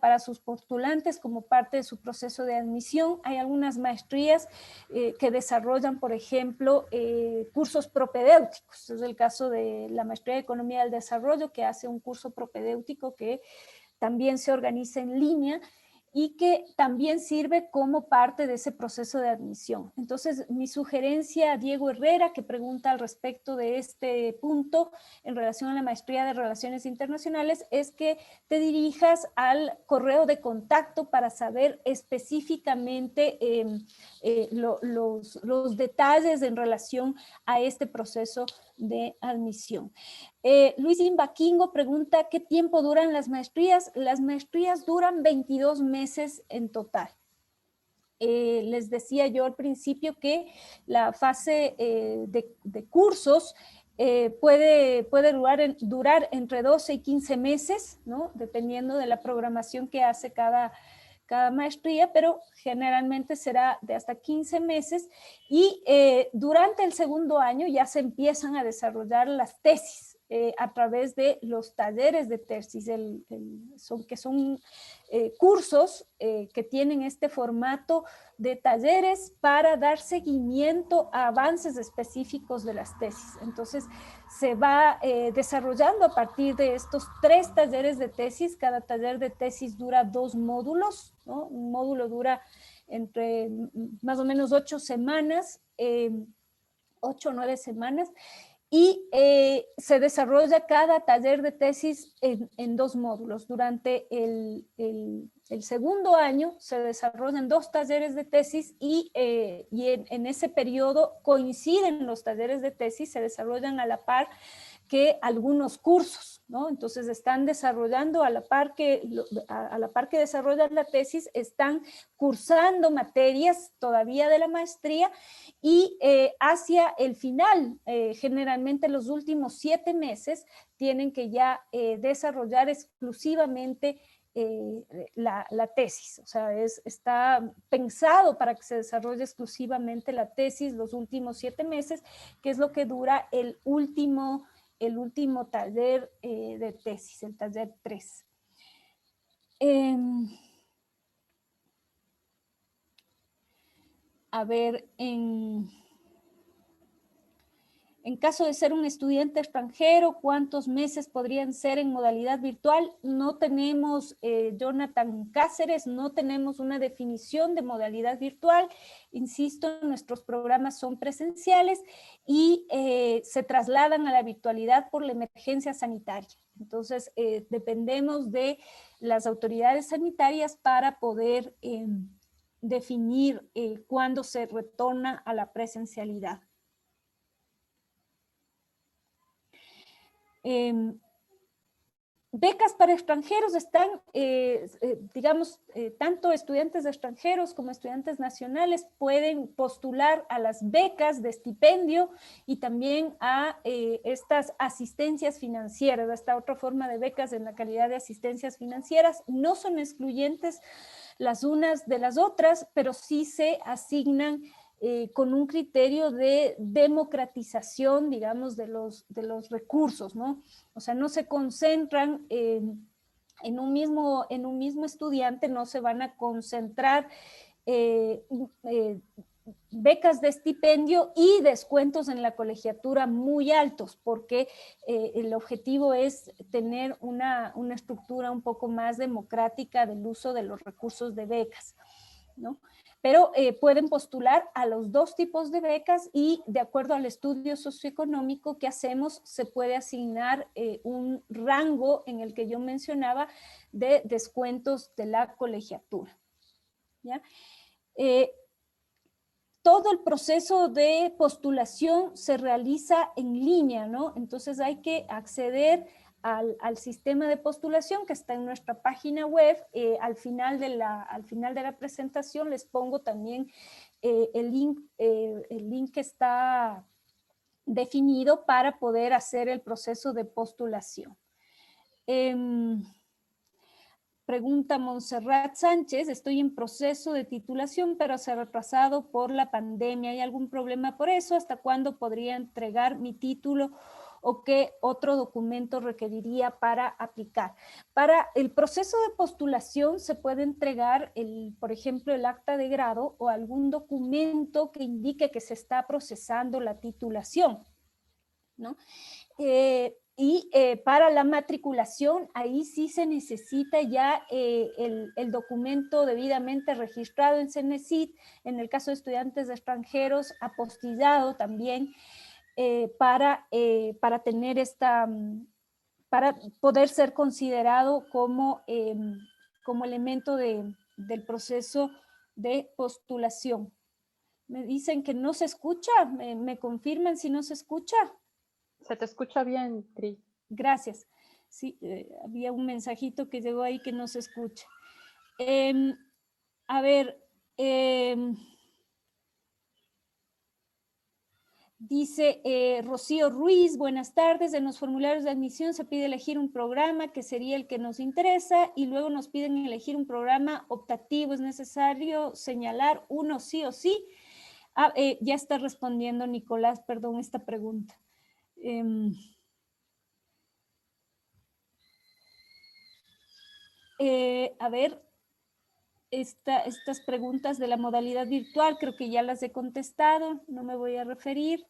para sus postulantes como parte de su proceso de admisión. Hay algunas maestrías que desarrollan, por ejemplo, cursos propedéuticos. Es el caso de la maestría de Economía del Desarrollo, que hace un curso propedéutico que también se organiza en línea y que también sirve como parte de ese proceso de admisión. Entonces, mi sugerencia a Diego Herrera, que pregunta al respecto de este punto en relación a la maestría de Relaciones Internacionales, es que te dirijas al correo de contacto para saber específicamente los detalles en relación a este proceso de admisión. Luis Imbaquingo pregunta, ¿qué tiempo duran las maestrías? Las maestrías duran 22 meses en total. Les decía yo al principio que la fase de cursos puede durar entre 12 y 15 meses, ¿no? Dependiendo de la programación que hace cada maestría, pero generalmente será de hasta 15 meses y durante el segundo año ya se empiezan a desarrollar las tesis a través de los talleres de tesis, que son cursos que tienen este formato de talleres para dar seguimiento a avances específicos de las tesis. Entonces, se va desarrollando a partir de estos 3 talleres de tesis. Cada taller de tesis dura 2 módulos, ¿no? Un módulo dura entre más o menos 8 semanas, 8 o 9 semanas, y se desarrolla cada taller de tesis en 2 módulos. Durante el segundo año se desarrollan 2 talleres de tesis y en ese periodo coinciden los talleres de tesis, se desarrollan a la par que algunos cursos, ¿no? Entonces están desarrollando a la par que desarrollan la tesis, están cursando materias todavía de la maestría y hacia el final, generalmente los últimos 7 meses, tienen que ya desarrollar exclusivamente la tesis. O sea, está pensado para que se desarrolle exclusivamente la tesis los últimos 7 meses, que es lo que dura el último taller de tesis, el taller 3. A ver, en En caso de ser un estudiante extranjero, ¿cuántos meses podrían ser en modalidad virtual? No tenemos, Jonathan Cáceres, no tenemos una definición de modalidad virtual. Insisto, nuestros programas son presenciales y se trasladan a la virtualidad por la emergencia sanitaria. Entonces, dependemos de las autoridades sanitarias para poder definir cuándo se retorna a la presencialidad. Becas para extranjeros están, digamos, tanto estudiantes extranjeros como estudiantes nacionales pueden postular a las becas de estipendio y también a estas asistencias financieras, a esta otra forma de becas en la calidad de asistencias financieras. No son excluyentes las unas de las otras, pero sí se asignan con un criterio de democratización, digamos, de los recursos, ¿no? O sea, no se concentran en un mismo estudiante, no se van a concentrar becas de estipendio y descuentos en la colegiatura muy altos, porque el objetivo es tener una estructura un poco más democrática del uso de los recursos de becas, ¿no? Pero pueden postular a los dos tipos de becas y de acuerdo al estudio socioeconómico que hacemos se puede asignar un rango en el que yo mencionaba de descuentos de la colegiatura, ¿ya? Todo el proceso de postulación se realiza en línea, ¿no? Entonces hay que acceder al sistema de postulación que está en nuestra página web. Al final de la presentación les pongo también el link que está definido para poder hacer el proceso de postulación. Pregunta Montserrat Sánchez, estoy en proceso de titulación, pero se ha retrasado por la pandemia. ¿Hay algún problema por eso? ¿Hasta cuándo podría entregar mi título o qué otro documento requeriría para aplicar? Para el proceso de postulación se puede entregar, por ejemplo, el acta de grado o algún documento que indique que se está procesando la titulación, ¿no? Y para la matriculación, ahí sí se necesita ya el documento debidamente registrado en Cenecit, en el caso de estudiantes extranjeros, apostillado también, para tener para poder ser considerado como elemento del proceso de postulación. Me dicen que no se escucha, me confirman si no se escucha. Se te escucha bien, Cris. Gracias. Sí, había un mensajito que llegó ahí que no se escucha. A ver, dice Rocío Ruiz, buenas tardes. En los formularios de admisión se pide elegir un programa que sería el que nos interesa y luego nos piden elegir un programa optativo. ¿Es necesario señalar uno sí o sí? Ya está respondiendo Nicolás, perdón, esta pregunta. A ver, estas preguntas de la modalidad virtual creo que ya las he contestado, no me voy a referir.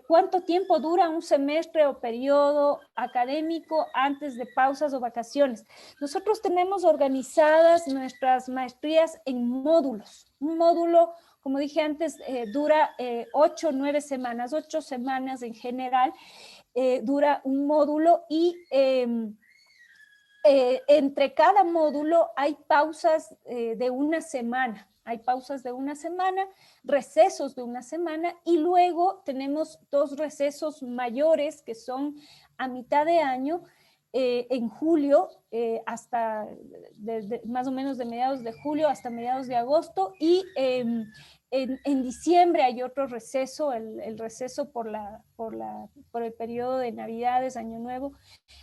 ¿Cuánto tiempo dura un semestre o periodo académico antes de pausas o vacaciones? Nosotros tenemos organizadas nuestras maestrías en módulos. Un módulo, como dije antes, dura 8 o 9 semanas, 8 semanas en general, dura un módulo y entre cada módulo hay pausas de una semana. Hay pausas de una semana, recesos de una semana y luego tenemos 2 recesos mayores que son a mitad de año, en julio, hasta más o menos de mediados de julio hasta mediados de agosto y en diciembre hay otro receso, el receso por el periodo de Navidades, Año Nuevo.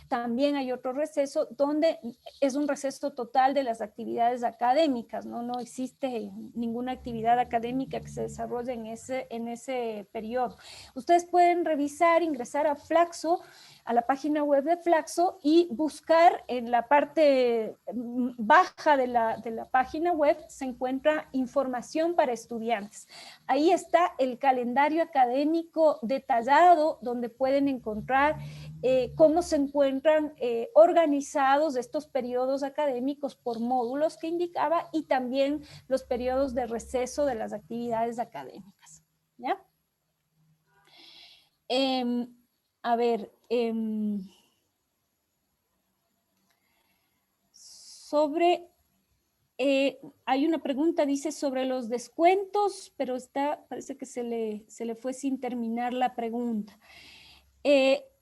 También hay otro receso donde es un receso total de las actividades académicas, ¿no? No existe ninguna actividad académica que se desarrolle en ese periodo. Ustedes pueden revisar, ingresar a Flaxo, a la página web de Flaxo y buscar en la parte baja de la página web se encuentra información para estudiantes. Ahí está el calendario académico detallado pregrado, donde pueden encontrar cómo se encuentran organizados estos periodos académicos por módulos que indicaba y también los periodos de receso de las actividades académicas. ¿Ya? A ver, hay una pregunta, dice, sobre los descuentos, pero parece que se le fue sin terminar la pregunta.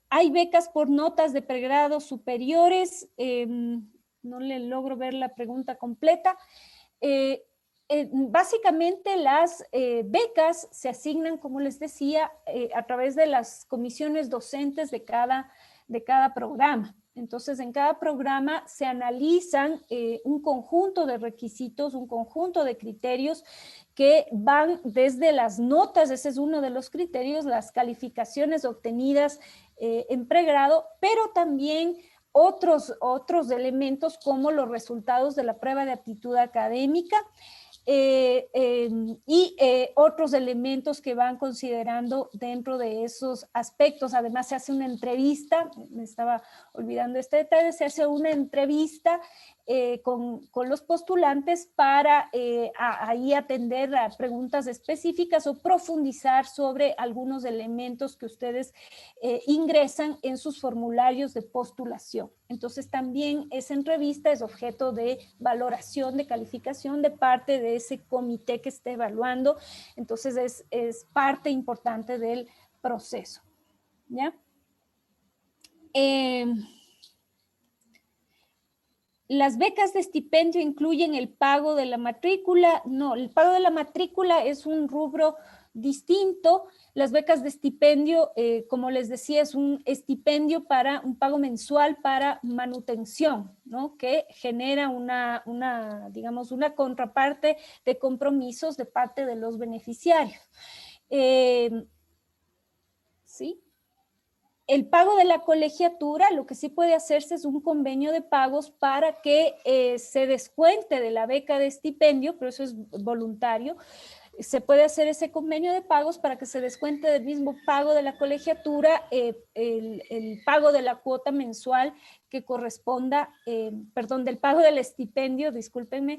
Hay becas por notas de pregrado superiores, no le logro ver la pregunta completa. Básicamente las becas se asignan, como les decía, a través de las comisiones docentes de cada programa. Entonces, en cada programa se analizan un conjunto de requisitos, un conjunto de criterios que van desde las notas, ese es uno de los criterios, las calificaciones obtenidas en pregrado, pero también otros elementos como los resultados de la prueba de aptitud académica, y otros elementos que van considerando dentro de esos aspectos. Además, se hace una entrevista, me estaba olvidando este detalle, se hace una entrevista con los postulantes para ahí atender a preguntas específicas o profundizar sobre algunos elementos que ustedes ingresan en sus formularios de postulación. Entonces también esa entrevista es objeto de valoración, de calificación de parte de ese comité que esté evaluando. Entonces es parte importante del proceso. ¿Ya? ¿Las becas de estipendio incluyen el pago de la matrícula? No, el pago de la matrícula es un rubro distinto. Las becas de estipendio, como les decía, es un estipendio para un pago mensual para manutención, ¿no? Que genera digamos, una contraparte de compromisos de parte de los beneficiarios. ¿Sí? El pago de la colegiatura, lo que sí puede hacerse es un convenio de pagos para que se descuente de la beca de estipendio, pero eso es voluntario. Se puede hacer ese convenio de pagos para que se descuente del mismo pago de la colegiatura el pago de la cuota mensual que corresponda, perdón, del pago del estipendio, discúlpenme,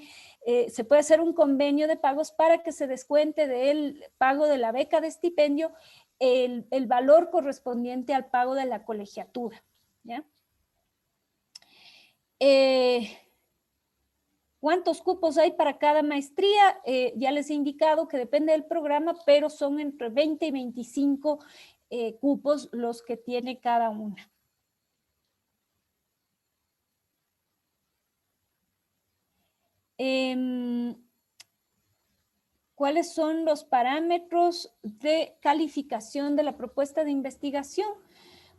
se puede hacer un convenio de pagos para que se descuente del pago de la beca de estipendio el valor correspondiente al pago de la colegiatura. ¿Ya? ¿Cuántos cupos hay para cada maestría? Ya les he indicado que depende del programa, pero son entre 20 y 25 cupos los que tiene cada una. ¿Cuáles son los parámetros de calificación de la propuesta de investigación?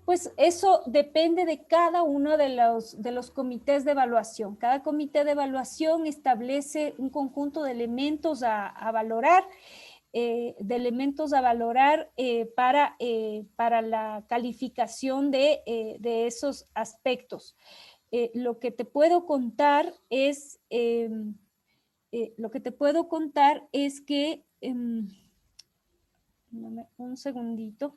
Pues eso depende de cada uno de los comités de evaluación. Cada comité de evaluación establece un conjunto de elementos a valorar, para la calificación de esos aspectos. Lo que te puedo contar es que, un segundito.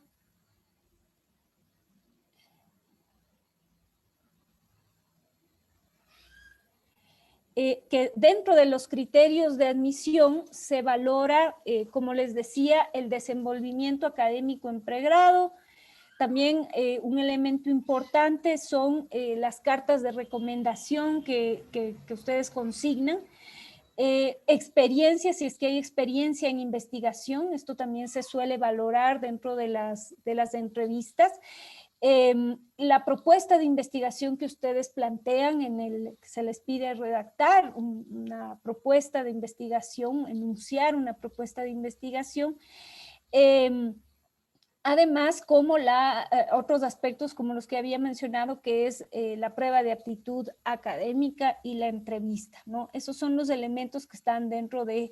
Que dentro de los criterios de admisión se valora, como les decía, el desenvolvimiento académico en pregrado. También un elemento importante son las cartas de recomendación que ustedes consignan. Experiencia, si es que hay experiencia en investigación, esto también se suele valorar dentro de las entrevistas. La propuesta de investigación que ustedes plantean, se les pide redactar una propuesta de investigación, enunciar una propuesta de investigación. Además, como otros aspectos como los que había mencionado, que es la prueba de aptitud académica y la entrevista, ¿no? Esos son los elementos que están dentro del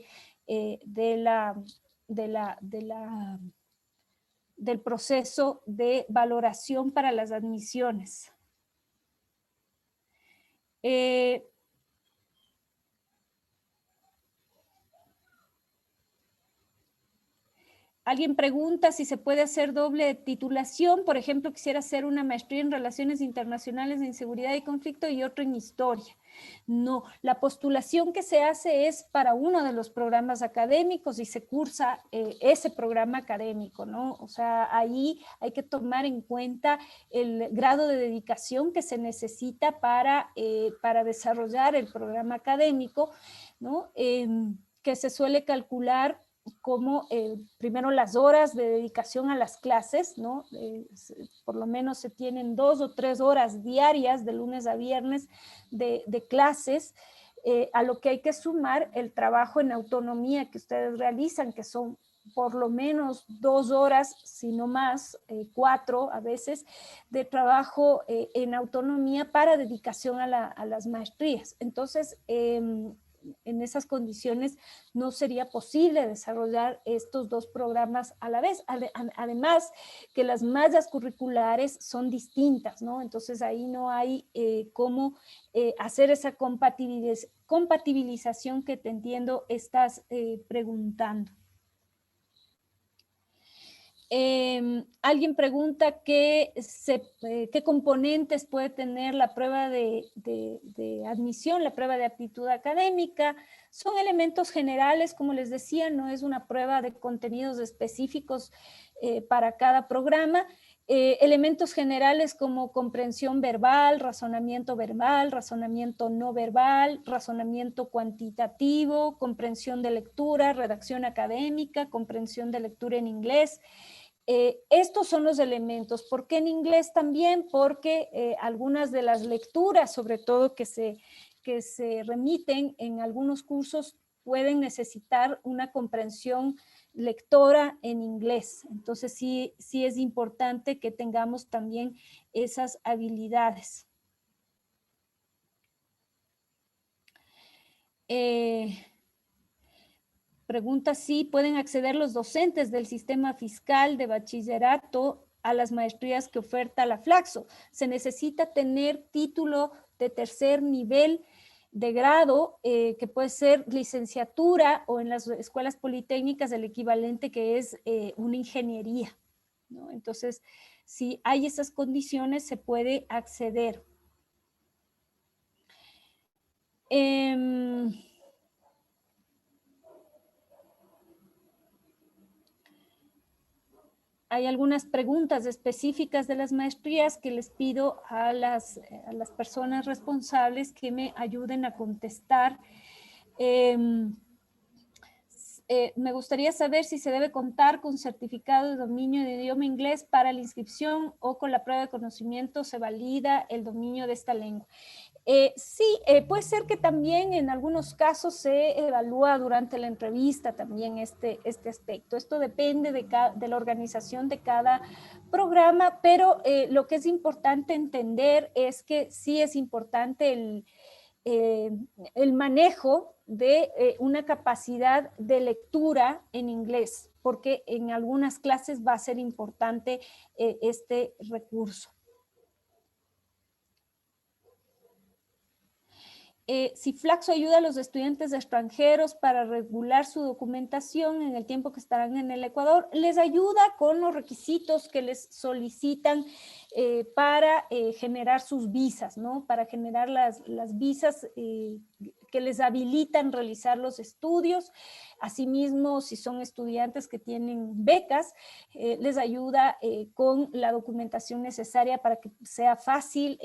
proceso de valoración para las admisiones. Alguien pregunta si se puede hacer doble titulación. Por ejemplo, quisiera hacer una maestría en Relaciones Internacionales en Seguridad y Conflicto y otra en Historia. No, la postulación que se hace es para uno de los programas académicos y se cursa ese programa académico, ¿no? O sea, ahí hay que tomar en cuenta el grado de dedicación que se necesita para desarrollar el programa académico, ¿no? Que se suele calcular como primero las horas de dedicación a las clases, ¿no? Por lo menos se tienen 2 o 3 horas diarias de lunes a viernes de clases, a lo que hay que sumar el trabajo en autonomía que ustedes realizan, que son por lo menos 2 horas, si no más, 4 a veces, de trabajo en autonomía para dedicación a las maestrías. Entonces, en esas condiciones no sería posible desarrollar estos dos programas a la vez. Además, que las mallas curriculares son distintas, ¿no? Entonces ahí no hay cómo hacer esa compatibilización que te entiendo estás preguntando. Alguien pregunta qué componentes puede tener la prueba de admisión, la prueba de aptitud académica. Son elementos generales, como les decía, no es una prueba de contenidos específicos para cada programa. Elementos generales como comprensión verbal, razonamiento no verbal, razonamiento cuantitativo, comprensión de lectura, redacción académica, comprensión de lectura en inglés. Estos son los elementos. ¿Por qué en inglés también? Porque algunas de las lecturas, sobre todo que se remiten en algunos cursos, pueden necesitar una comprensión lectora en inglés. Entonces sí es importante que tengamos también esas habilidades. Pregunta si pueden acceder los docentes del sistema fiscal de bachillerato a las maestrías que oferta la Flaxo. Se necesita tener título de tercer nivel de grado, que puede ser licenciatura o en las escuelas politécnicas el equivalente que es una ingeniería, ¿no? Entonces, si hay esas condiciones, se puede acceder. Hay algunas preguntas específicas de las maestrías que les pido a las personas responsables que me ayuden a contestar. Me gustaría saber si se debe contar con certificado de dominio de idioma inglés para la inscripción o con la prueba de conocimiento se valida el dominio de esta lengua. Sí, puede ser que también en algunos casos se evalúa durante la entrevista también este aspecto. Esto depende de la organización de cada programa, pero lo que es importante entender es que sí es importante el manejo de una capacidad de lectura en inglés, porque en algunas clases va a ser importante este recurso. Si Flaxo ayuda a los estudiantes extranjeros para regular su documentación en el tiempo que estarán en el Ecuador, les ayuda con los requisitos que les solicitan para generar sus visas, ¿no? Para generar las visas que les habilitan realizar los estudios. Asimismo, si son estudiantes que tienen becas, les ayuda con la documentación necesaria para que sea fácil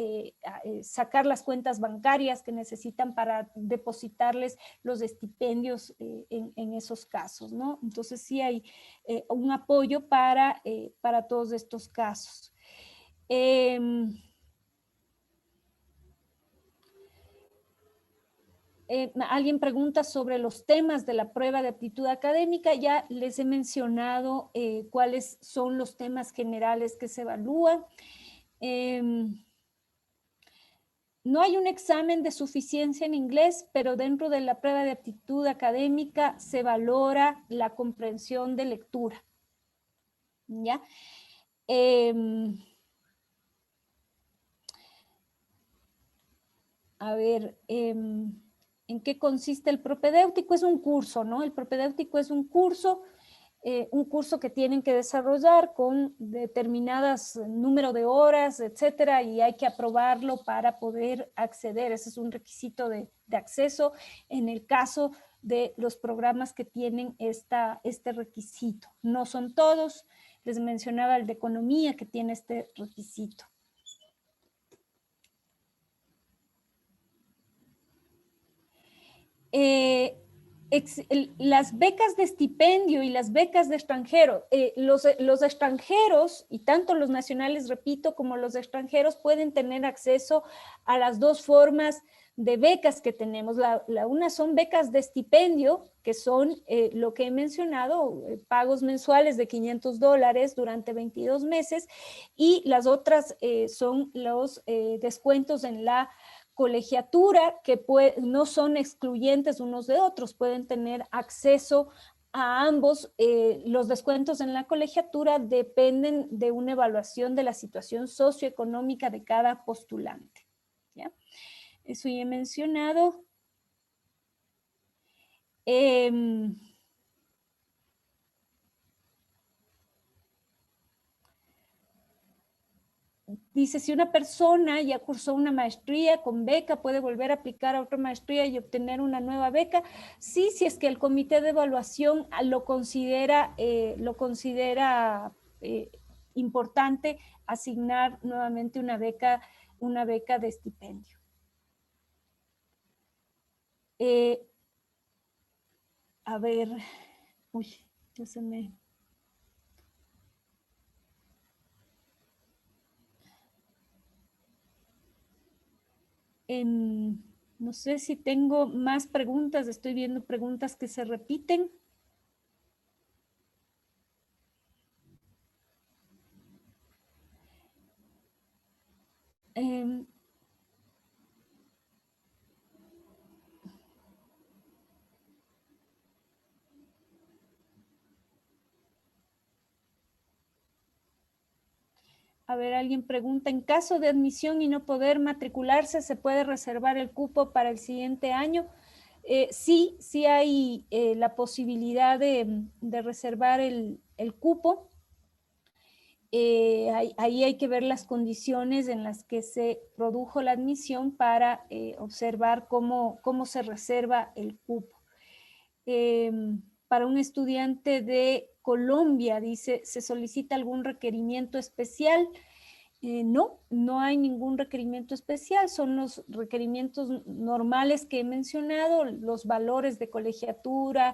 sacar las cuentas bancarias que necesitan para depositarles los estipendios en esos casos, ¿no? Entonces sí hay un apoyo para todos estos casos. Alguien pregunta sobre los temas de la prueba de aptitud académica. Ya les he mencionado cuáles son los temas generales que se evalúan. No hay un examen de suficiencia en inglés, pero dentro de la prueba de aptitud académica se valora la comprensión de lectura. ¿Ya? A ver, ¿en qué consiste el propedéutico? Es un curso, ¿no? El propedéutico es un curso un curso que tienen que desarrollar con determinadas número de horas, etcétera, y hay que aprobarlo para poder acceder. Ese es un requisito de acceso en el caso de los programas que tienen este requisito. No son todos, les mencionaba el de economía que tiene este requisito. Las becas de estipendio y las becas de extranjero, los extranjeros, y tanto los nacionales, repito, como los extranjeros pueden tener acceso a las dos formas de becas que tenemos. Una son becas de estipendio, que son lo que he mencionado, pagos mensuales de $500 durante 22 meses, y las otras son los descuentos en la colegiatura, que no son excluyentes unos de otros, pueden tener acceso a ambos. Los descuentos en la colegiatura dependen de una evaluación de la situación socioeconómica de cada postulante. ¿Ya? Eso ya he mencionado. Dice, si una persona ya cursó una maestría con beca, ¿puede volver a aplicar a otra maestría y obtener una nueva beca? Sí, si es que el comité de evaluación lo considera importante asignar nuevamente una beca de estipendio. A ver, uy, ya se me... No sé si tengo más preguntas, estoy viendo preguntas que se repiten. A ver, alguien pregunta, en caso de admisión y no poder matricularse, ¿se puede reservar el cupo para el siguiente año? Sí, sí hay la posibilidad de reservar el cupo. Ahí hay que ver las condiciones en las que se produjo la admisión para observar cómo se reserva el cupo. Para un estudiante de Colombia, dice, ¿se solicita algún requerimiento especial? No, no hay ningún requerimiento especial, son los requerimientos normales que he mencionado, los valores de colegiatura,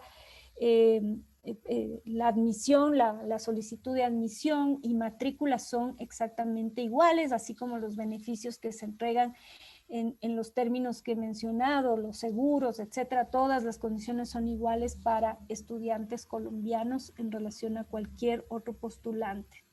la admisión, la solicitud de admisión y matrícula son exactamente iguales, así como los beneficios que se entregan en los términos que he mencionado, los seguros, etcétera. Todas las condiciones son iguales para estudiantes colombianos en relación a cualquier otro postulante.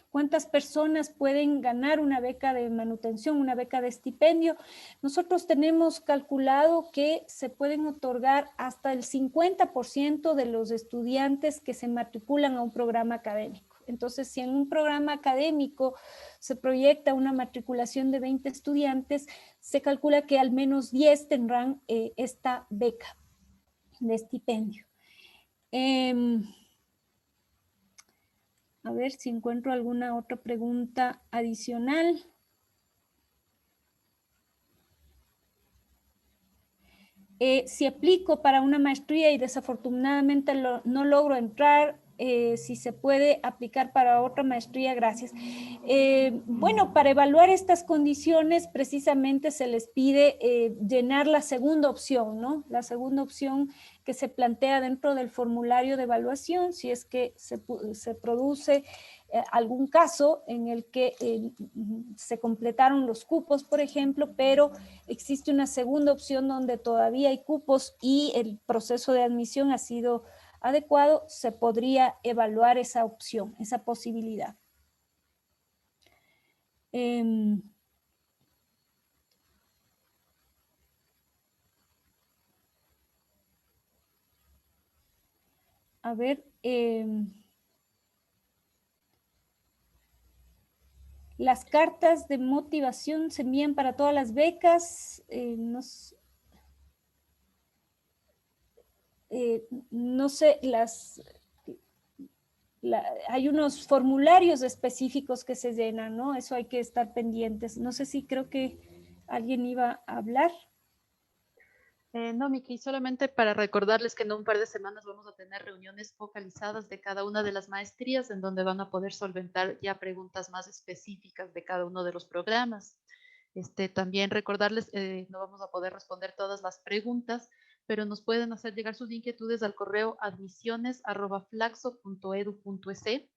¿Cuántas personas pueden ganar una beca de manutención, una beca de estipendio? Nosotros tenemos calculado que se pueden otorgar hasta el 50% de los estudiantes que se matriculan a un programa académico. Entonces, si en un programa académico se proyecta una matriculación de 20 estudiantes, se calcula que al menos 10 tendrán esta beca de estipendio. A ver si encuentro alguna otra pregunta adicional. Si aplico para una maestría y desafortunadamente no logro entrar, si se puede aplicar para otra maestría, gracias. Bueno, para evaluar estas condiciones precisamente se les pide llenar la segunda opción, ¿no? La segunda opción que se plantea dentro del formulario de evaluación, si es que se produce algún caso en el que se completaron los cupos, por ejemplo, pero existe una segunda opción donde todavía hay cupos y el proceso de admisión ha sido adecuado, se podría evaluar esa opción, esa posibilidad. A ver, Las cartas de motivación se envían para todas las becas. No sé, hay unos formularios específicos que se llenan, ¿no? Eso hay que estar pendientes. No sé si creo que alguien iba a hablar. No, Miki, solamente para recordarles que en un par de semanas vamos a tener reuniones focalizadas de cada una de las maestrías en donde van a poder solventar ya preguntas más específicas de cada uno de los programas. También recordarles, no vamos a poder responder todas las preguntas, pero nos pueden hacer llegar sus inquietudes al correo admisiones@flaxo.edu.es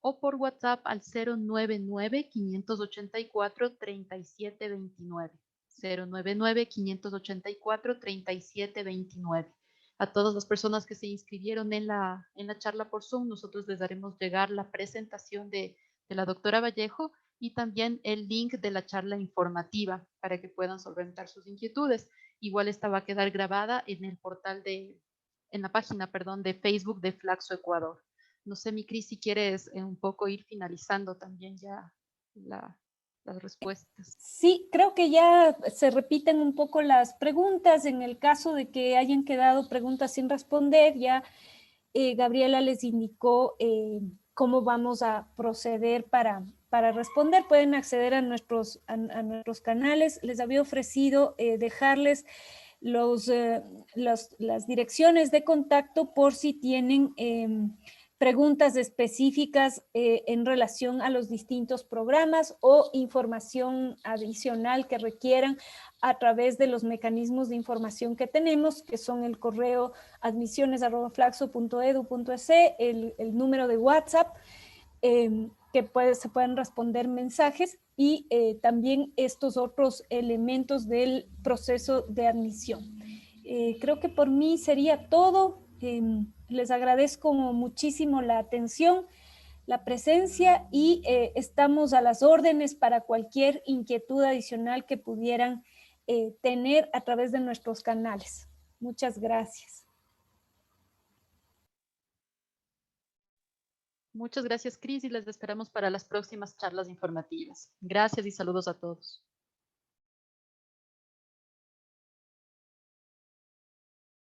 o por WhatsApp al 099-584-3729. 099-584-3729. A todas las personas que se inscribieron en la charla por Zoom, nosotros les daremos llegar la presentación de la doctora Vallejo y también el link de la charla informativa para que puedan solventar sus inquietudes. Igual esta va a quedar grabada en el portal en la página, perdón, de Facebook de Flaxo Ecuador. No sé, mi Cris, si quieres un poco ir finalizando también ya las respuestas. Sí, creo que ya se repiten un poco las preguntas. En el caso de que hayan quedado preguntas sin responder, ya Gabriela les indicó cómo vamos a proceder para responder. Pueden acceder a nuestros canales. Les había ofrecido dejarles las direcciones de contacto por si tienen preguntas específicas en relación a los distintos programas o información adicional que requieran a través de los mecanismos de información que tenemos, que son el correo admisiones@flaxo.edu.es, el número de WhatsApp, que se pueden responder mensajes y también estos otros elementos del proceso de admisión. Creo que por mí sería todo. Les agradezco muchísimo la atención, la presencia y estamos a las órdenes para cualquier inquietud adicional que pudieran tener a través de nuestros canales. Muchas gracias. Muchas gracias, Cris, y les esperamos para las próximas charlas informativas. Gracias y saludos a todos.